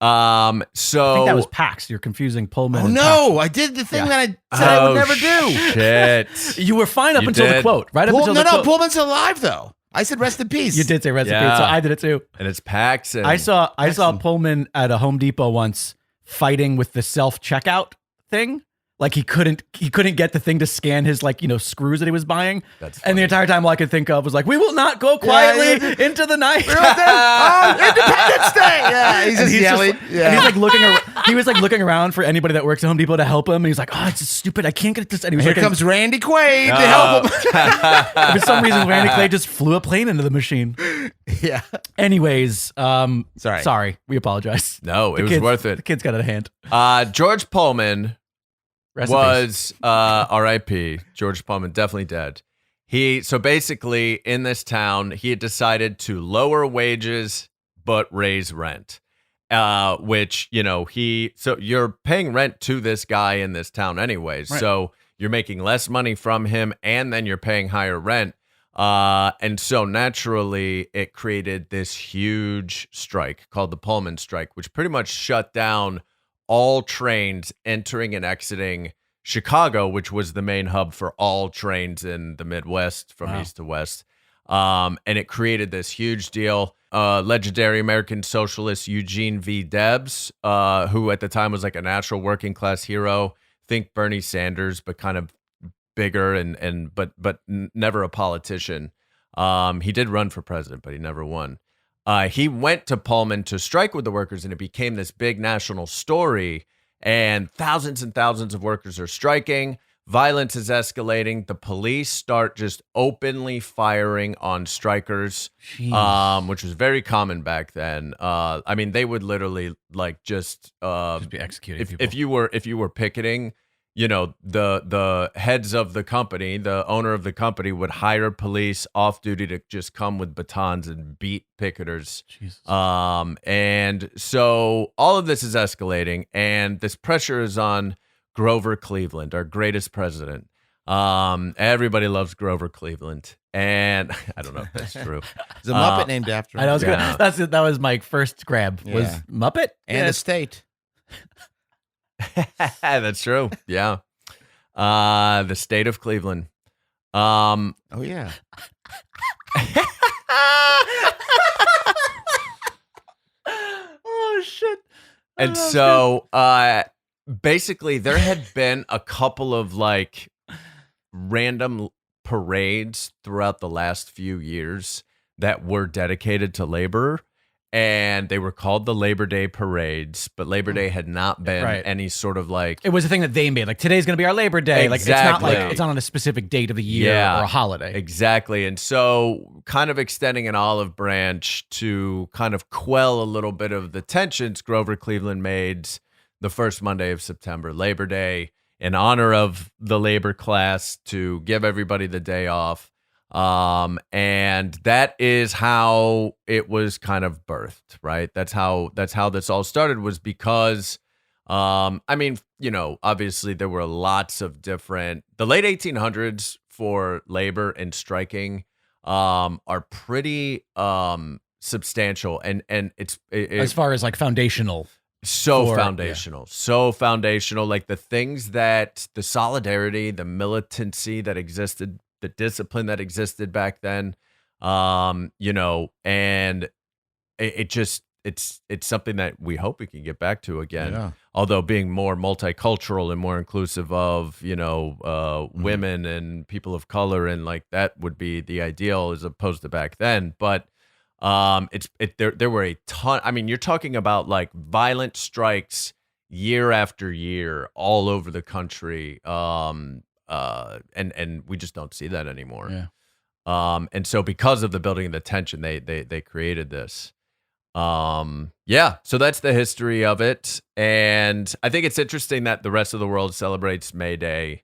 So I think that was Pax. You're confusing Pullman. Oh and no, I did the thing that I said I would never do. Shit. Pax. You were fine up You until the did. quote. Right up until the No, quote. Pullman's alive though. I said rest in peace. You did say recipe, Yeah. so I did it too. And it's Paxson. I saw Pullman at a Home Depot once fighting with the self checkout thing. Like he couldn't get the thing to scan his screws that he was buying. That's and funny. the entire time all I could think of was like, we will not go quietly into the night. Independence Day. Yeah, he's just yelling. And he's like looking around. He was like looking around for anybody that works at Home Depot to help him. And he's like, oh, it's just stupid. I can't get this. And he was Here looking- comes Randy Quaid to help him. For some reason, Randy Clay just flew a plane into the machine. Yeah. Anyways, Sorry. sorry. We apologize. No, it was kids- worth The it. kids got out of hand. George Pullman Rest in peace. was R.I.P. George Pullman, definitely dead. So basically in this town, he had decided to lower wages but raise rent. Which, so you're paying rent to this guy in this town anyways. Right. So you're making less money from him and then you're paying higher rent. And so naturally it created this huge strike called the Pullman strike, which pretty much shut down all trains entering and exiting Chicago, which was the main hub for all trains in the Midwest from east to west. And it created this huge deal. Legendary American socialist Eugene V. Debs, who at the time was like a natural working class hero. Think Bernie Sanders, but kind of bigger but never a politician. He did run for president, but he never won. He went to Pullman to strike with the workers, and it became this big national story. And thousands of workers are striking. Violence is escalating. The police start just openly firing on strikers, which was very common back then. I mean, they would literally just be executing people. if you were picketing. The heads of the company, the owner of the company would hire police off duty to just come with batons and beat picketers. Jesus. And so all of this is escalating, and this pressure is on Grover Cleveland, our greatest president. Everybody loves Grover Cleveland, and I don't know if that's true. There's a Muppet named after him. I know, Yeah. that was my first grab. Was Yeah. Muppet And a state. That's true. Yeah. The state of Cleveland. Oh, yeah. Oh shit! And so basically there had been a couple of like random parades throughout the last few years that were dedicated to labor, and they were called the Labor Day parades, but Labor Day had not been Right. any sort of like It was a thing that they made. Like today's gonna be our Labor Day. Like Exactly. it's not on a specific date of the year Yeah. or a holiday. Exactly. And so kind of extending an olive branch to kind of quell a little bit of the tensions, Grover Cleveland made the first Monday of September, Labor Day, in honor of the labor class, to give everybody the day off. And that is how it was kind of birthed, right? That's how this all started, was because obviously there were lots of the late 1800s for labor and striking are pretty substantial, and it's As far as like foundational. so for- foundational, like the things that the solidarity, the militancy that existed, the discipline that existed back then, and it it's something that we hope we can get back to again. Yeah. Although being more multicultural and more inclusive of, women and people of color, and like that would be the ideal as opposed to back then. But there were a ton. I mean, you're talking about like violent strikes year after year all over the country. And we just don't see that anymore. Yeah. And so because of the building of the tension, they created this. So that's the history of it. And I think it's interesting that the rest of the world celebrates May Day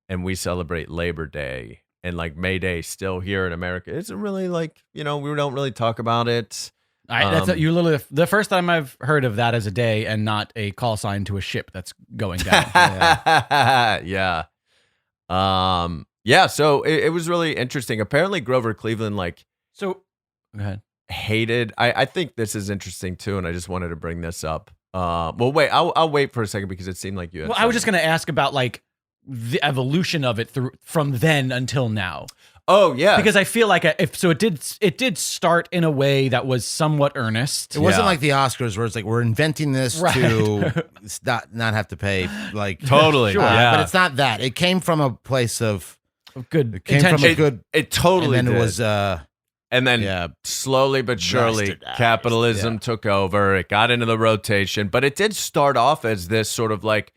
and we celebrate Labor Day. And like May Day still here in America isn't really like, we don't really talk about it. You literally the first time I've heard of that as a day and not a call sign to a ship that's going down. Yeah. So it was really interesting. Apparently Grover Cleveland So go ahead. hated. I think this is interesting too, and I just wanted to bring this up. Well, wait, I'll wait for a second because it seemed like you had I was just going to ask about like the evolution of it from then until now. Oh yeah, Because I feel like it did start in a way that was somewhat earnest. It wasn't like the Oscars where it's like we're inventing this Right. to not have to pay like totally. Sure. Yeah, but it's not that. It came from a place of Good it came intention. from a good it totally and then did. it was And then slowly but surely, Bastardized. capitalism took over. It got into the rotation, but it did start off as this sort of like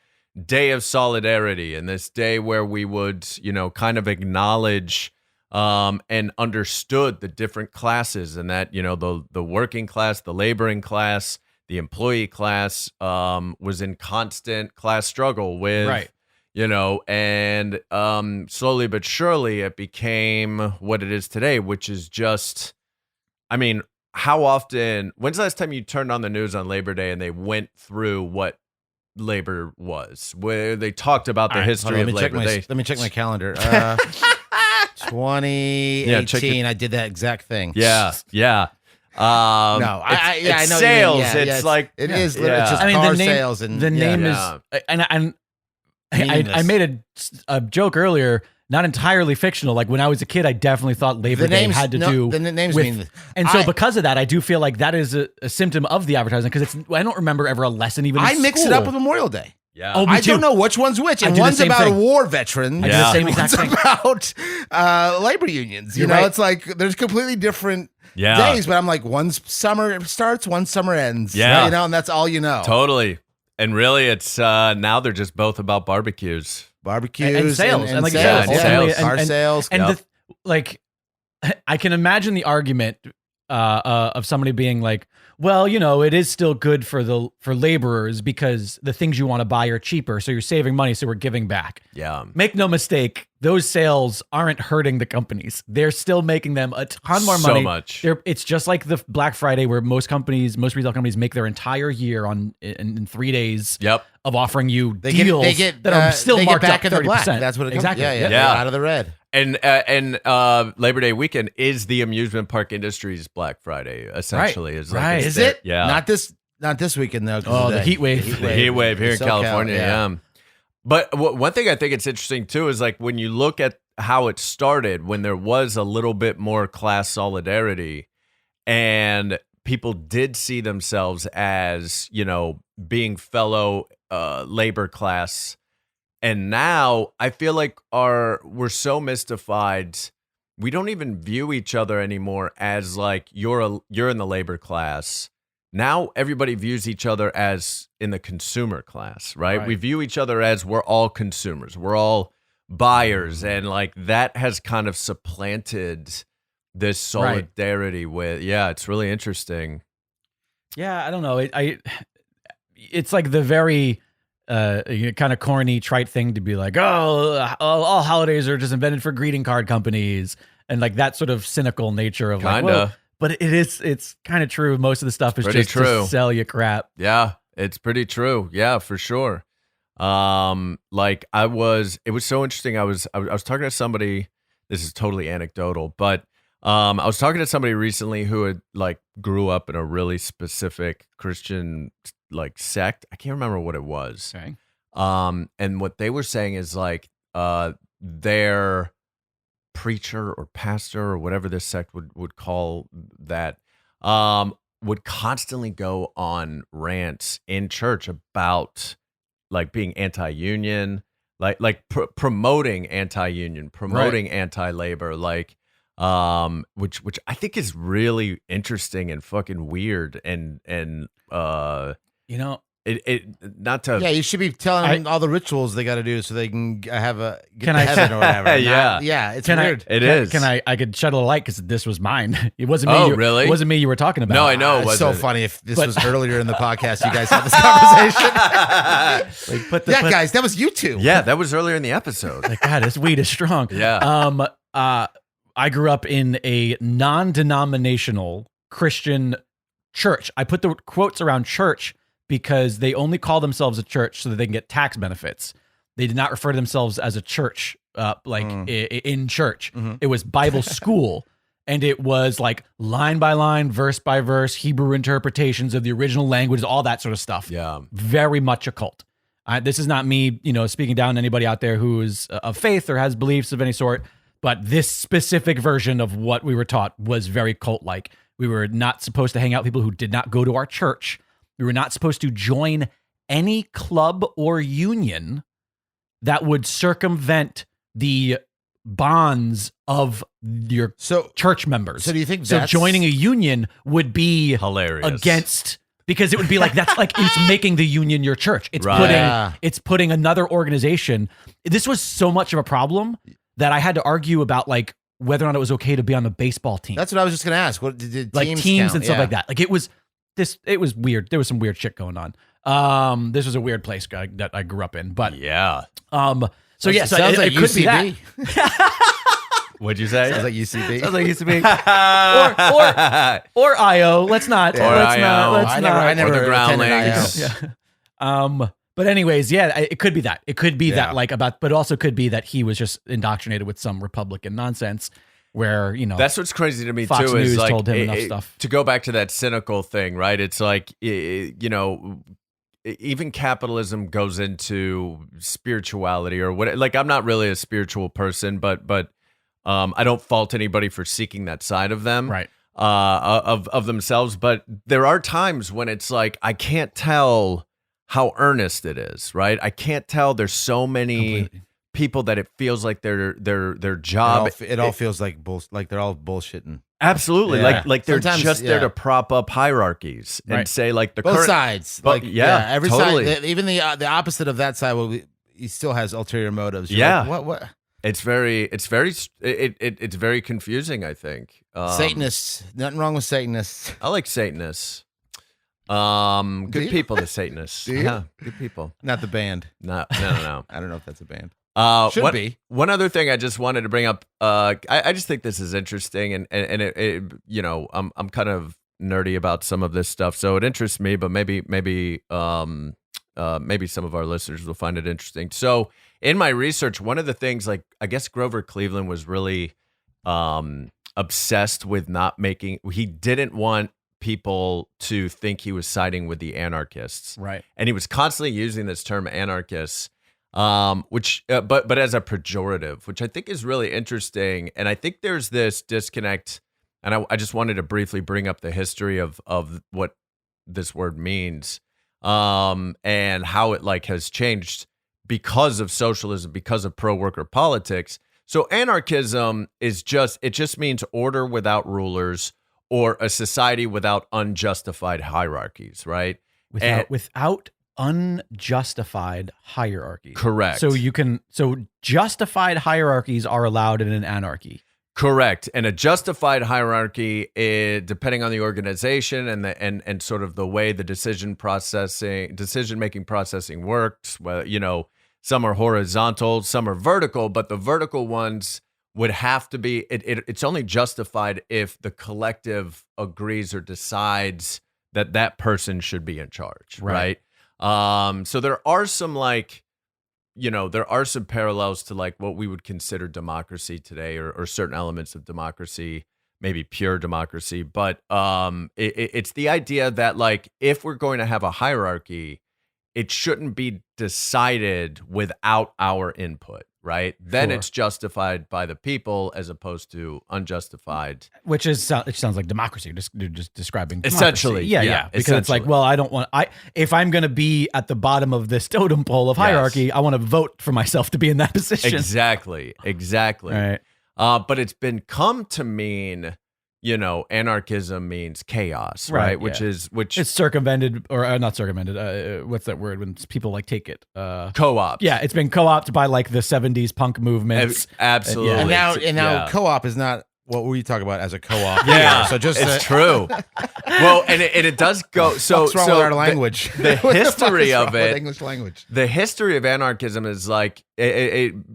day of solidarity, and this day where we would, kind of acknowledge and understood the different classes, and that the working class, the laboring class, the employee class was in constant class struggle with. Right. And slowly but surely it became what it is today, which is just, I mean, when's the last time you turned on the news on Labor Day and they went through what labor was, where they talked about the history of labor? Let me check my calendar. 2018, I did that exact thing. Yeah. I it's know. sales. It's like it is. Yeah. It's just I mean, car the name, sales and the name Yeah. is, and I Meaningless. made a joke earlier, not entirely fictional. Like when I was a kid, I definitely thought Labor Day had to do the name's with, meaningless. and so because of that, I do feel like that is a symptom of the advertising because I don't remember ever a lesson even. I in mix it school. up with Memorial Day. Yeah. Oh, me I too. don't know which one's which, I and do the one's same about thing. a war veteran. I do the same exact one's thing. about labor unions. You You're know, right. it's like there's completely different days, but I'm like, one's summer starts, one summer ends. Yeah. And that's all you know. Totally. And really, it's now they're just both about barbecues. Barbecues and sales, and like sales, you said, sales. ultimately, Car sales. and I can imagine the argument of somebody being like, well, it is still good for laborers because the things you want to buy are cheaper, so you're saving money, so we're giving back. Yeah. Make no mistake, those sales aren't hurting the companies. They're still making them a ton more money. So much. It's just like the Black Friday where most retail companies make their entire year in 3 days. Yep. Of offering you They deals get that are still they marked get back up in the black. 30%. That's what it exactly. Yeah. Yeah. Out of the red. And Labor Day weekend is the amusement park industry's Black Friday, essentially. Right. Is like Right. it's Is their- it? Yeah. Not this weekend though. 'cause Oh, of the heat wave. The heat wave here in SoCal, California. Yeah. But one thing I think it's interesting too is like when you look at how it started, when there was a little bit more class solidarity and people did see themselves as, being fellow labor class. And now I feel like we're so mystified. We don't even view each other anymore as like you're in the labor class. Now everybody views each other as in the consumer class, right? We view each other as we're all consumers. We're all buyers, and like that has kind of supplanted this solidarity with. Yeah, it's really interesting. Yeah, I don't know. It's like the very kind of corny, trite thing to be like, all holidays are just invented for greeting card companies, and like that sort of cynical nature of like, well, but it's kind of true. Most of the stuff is Pretty just true. to sell you crap. Yeah, it's pretty true. Yeah, for sure. It was so interesting. I was talking to somebody. This is totally anecdotal, but I was talking to somebody recently who had like grew up in a really specific Christian like sect. I can't remember what it was. Okay. And what they were saying is like their preacher or pastor or whatever this sect would call that would constantly go on rants in church about like being anti-union, like promoting anti-union, promoting anti-labor, like which I think is really interesting and fucking weird and You know, it not to Yeah, you should be telling them all the rituals they got to do so they can get Can to I- heaven or whatever. Yeah. Yeah, it's Can I- weird. it is. Can I could shed a light because this was mine. It wasn't me. Oh, really? It wasn't me you were talking about. No, I know. It's so wasn't it? funny if this But- was earlier in the podcast. You guys had this conversation. Like, put the, Yeah, put- guys, that was you two. Yeah, that was earlier in the episode. Like, God, this weed is strong. Yeah. I grew up in a non-denominational Christian church. I put the quotes around church because they only call themselves a church so that they can get tax benefits. They did not refer to themselves as a church, in church. Mhm. It was Bible school. And it was like line by line, verse by verse, Hebrew interpretations of the original language, all that sort of stuff. Yeah. Very much a cult. This is not me, speaking down to anybody out there who is of faith or has beliefs of any sort. But this specific version of what we were taught was very cult-like. We were not supposed to hang out with people who did not go to our church. We were not supposed to join any club or union that would circumvent the bonds of your church members. So do you think so? Joining a union would be Hilarious. against, because it would be like that's like it's making the union your church. It's Right. putting another organization. This was so much of a problem that I had to argue about like whether or not it was okay to be on the baseball team. That's what I was just going to ask. What did like teams teams count? and stuff Yeah. like that. Like it was weird. There was some weird shit going on. This was a weird place that I grew up in. But Yeah. so yeah, so sounds it like could be that. UCB. What'd you say? Sounds like UCB. Sounds like used to be. or IO. Let's not. Or let's IO. not. Let's I not. never Or the attended groundlings. IO. Yeah. But anyways, yeah, it could be that. It could be Yeah. that but it also could be that he was just indoctrinated with some Republican nonsense where, That's what's crazy to me Fox too. Is News like told him enough stuff. To go back to that cynical thing, right? It's like even capitalism goes into spirituality or what. Like I'm not really a spiritual person, but I don't fault anybody for seeking that side of them, right. Of themselves. But there are times when it's like I can't tell how earnest it is, right? I can't tell. There's so many Completely. people that it feels like their job. It all feels like like they're all bullshitting. Absolutely, Yeah. like they're Sometimes, just there yeah. to prop up hierarchies and Right. say like the Both current sides. But- Like yeah, every totally. side. Even the opposite of that side. Well, he still has ulterior motives. You're Yeah. like, what? It's very confusing. I think Satanists. Nothing wrong with Satanists. I like Satanists. Do Good you? people, the Satanists. Do you? Yeah, good people. Not the band. No. I don't know if that's a band. Should one, be. One other thing I just wanted to bring up. I just think this is interesting, and it I'm kind of nerdy about some of this stuff, so it interests me. But maybe some of our listeners will find it interesting. So in my research, one of the things, like I guess Grover Cleveland was really obsessed with not making. He didn't want people to think he was siding with the anarchists, Right. and he was constantly using this term anarchists. Which but as a pejorative, which I think is really interesting, and I think there's this disconnect, and I just wanted to briefly bring up the history of what this word means, and how it like has changed because of socialism, because of pro-worker politics. So anarchism just means order without rulers or a society without unjustified hierarchies, right? Without unjustified hierarchy. Correct. So justified hierarchies are allowed in an anarchy. Correct. And a justified hierarchy, depending on the organization and sort of the way the decision making processing works, well, some are horizontal, some are vertical, but the vertical ones would have to be, it's only justified if the collective agrees or decides that person should be in charge, right? So there are some parallels to like what we would consider democracy today, or certain elements of democracy, maybe pure democracy. But it's the idea that like if we're going to have a hierarchy, it shouldn't be decided without our input. right? Then Sure. it's justified by the people as opposed to unjustified. Which is it sounds like democracy. You're just describing democracy. Essentially, yeah. Because it's like, essentially. well, I don't want if I'm going to be at the bottom of this totem pole of hierarchy, I want to vote for myself to be in that position. Exactly. Right. But it's been come to mean, anarchism means chaos, right? Which it's circumvented or not circumvented. What's that word when people like take it? co-opt. Yeah, it's been co-opted by like the 70s punk movements. Absolutely. And now co-op is not what we talk about as a co-op. Yeah, So just it's true. Well, and it does go. So what's wrong with our language? The history of it, English language. the history of anarchism is like.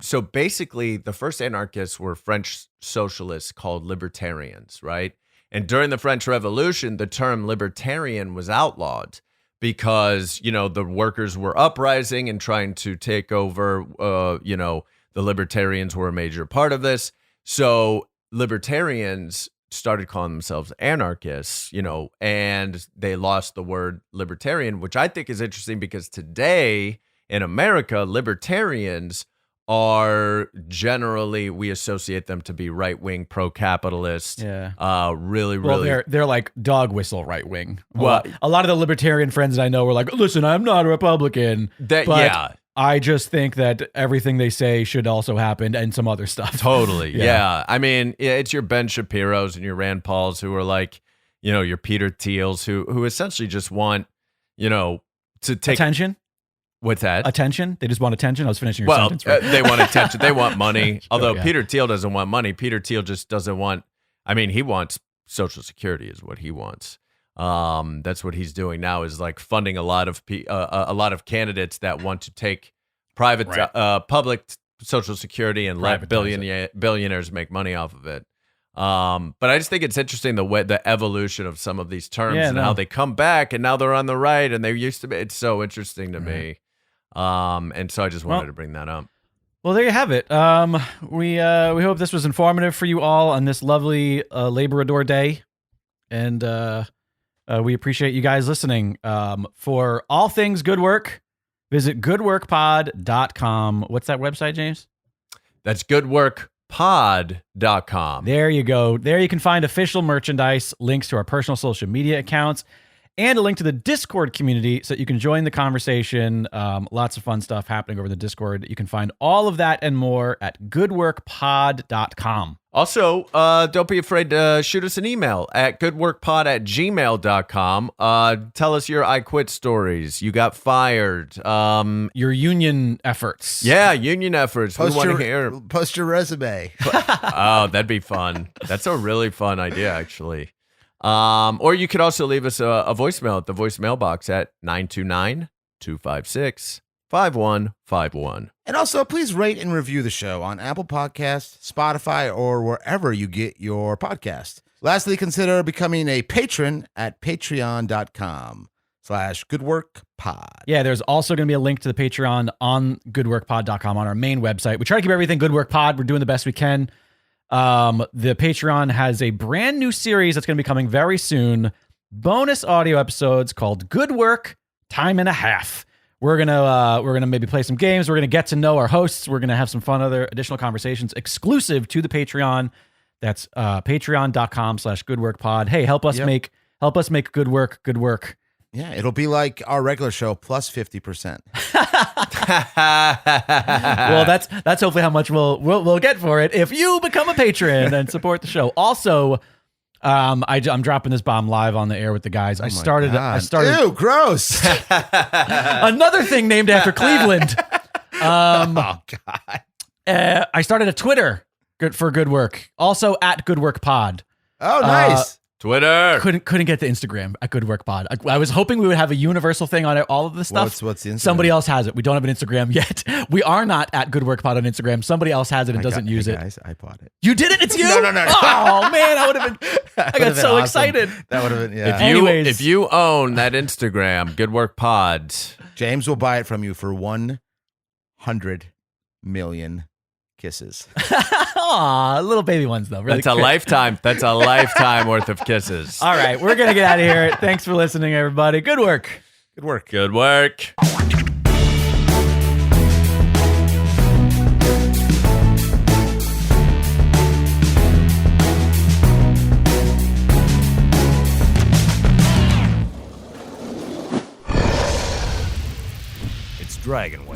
So basically, the first anarchists were French socialists called libertarians, right? And during the French Revolution, the term libertarian was outlawed because the workers were uprising and trying to take over. The libertarians were a major part of this. So libertarians started calling themselves anarchists, and they lost the word libertarian, which I think is interesting because today in America, libertarians are generally, we associate them to be right-wing, pro-capitalist. Yeah. Really. Well, they're like dog whistle right wing. Well, a lot of the libertarian friends that I know were like, listen, I'm not a Republican. But I just think that everything they say should also happen and some other stuff. Totally. Yeah. I mean, it's your Ben Shapiro's and your Rand Pauls who are like, your Peter Thiels who essentially just want, to take attention. What's that? Attention. They just want attention. I was finishing your sentence. Right? They want attention. They want money. Although yeah. Peter Thiel doesn't want money. Peter Thiel just doesn't want, he wants Social Security is what he wants. That's what he's doing now is like funding a lot of candidates that want to take private, public Social Security and let billionaires make money off of it. But I just think it's interesting the evolution of some of these terms how they come back and now they're on the right and they used to be. It's so interesting to me. And so I just wanted to bring that up. Well, there you have it. We hope this was informative for you all on this lovely Laborador day, and we appreciate you guys listening. For all things good work, visit goodworkpod.com. What's that website, James? That's goodworkpod.com. There you go. There you can find official merchandise, links to our personal social media accounts, and a link to the Discord community so that you can join the conversation. Lots of fun stuff happening over the Discord. You can find all of that and more at goodworkpod.com. Also, don't be afraid to shoot us an email at goodworkpod@gmail.com. Tell us your I quit stories. You got fired. Your union efforts. Yeah, union efforts. We want to hear. Post your resume. Oh, that'd be fun. That's a really fun idea, actually. Or you could also leave us a voicemail at the voicemail box at 929-256-5151. And also, please rate and review the show on Apple Podcasts, Spotify, or wherever you get your podcast. Lastly, consider becoming a patron at patreon.com/goodworkpod. Yeah, there's also going to be a link to the Patreon on goodworkpod.com on our main website. We try to keep everything Good Work Pod. We're doing the best we can. The Patreon has a brand new series that's going to be coming very soon. Bonus audio episodes called Good Work, Time and a Half. We're gonna maybe play some games. We're gonna get to know our hosts. We're gonna have some fun other additional conversations exclusive to the Patreon. That's patreon.com/goodworkpod. Hey, help us make good work good work. Yeah, it'll be like our regular show plus 50%. Well, that's hopefully how much we'll get for it if you become a patron and support the show. Also, I'm dropping this bomb live on the air with the guys. I started. Ew, gross. Another thing named after Cleveland. Oh God. I started a Twitter for Good Work. Also at Good Work Pod. Oh, nice. Twitter. Couldn't get the Instagram at Good Work Pod. I was hoping we would have a universal thing on all of this stuff. What's the Instagram? Somebody else has it. We don't have an Instagram yet. We are not at Good Work Pod on Instagram. Somebody else has it and doesn't use it. Guys, I bought it. You did it? It's you? No. Oh man, I would have been. I got so excited. That would have been. Yeah. Anyways. If you own that Instagram, Good Work Pod, James will buy it from you for 100 million kisses. Aw, little baby ones though. Really that's a lifetime. That's a lifetime worth of kisses. All right, we're gonna get out of here. Thanks for listening, everybody. Good work. Good work. Good work. Dragon Wagon.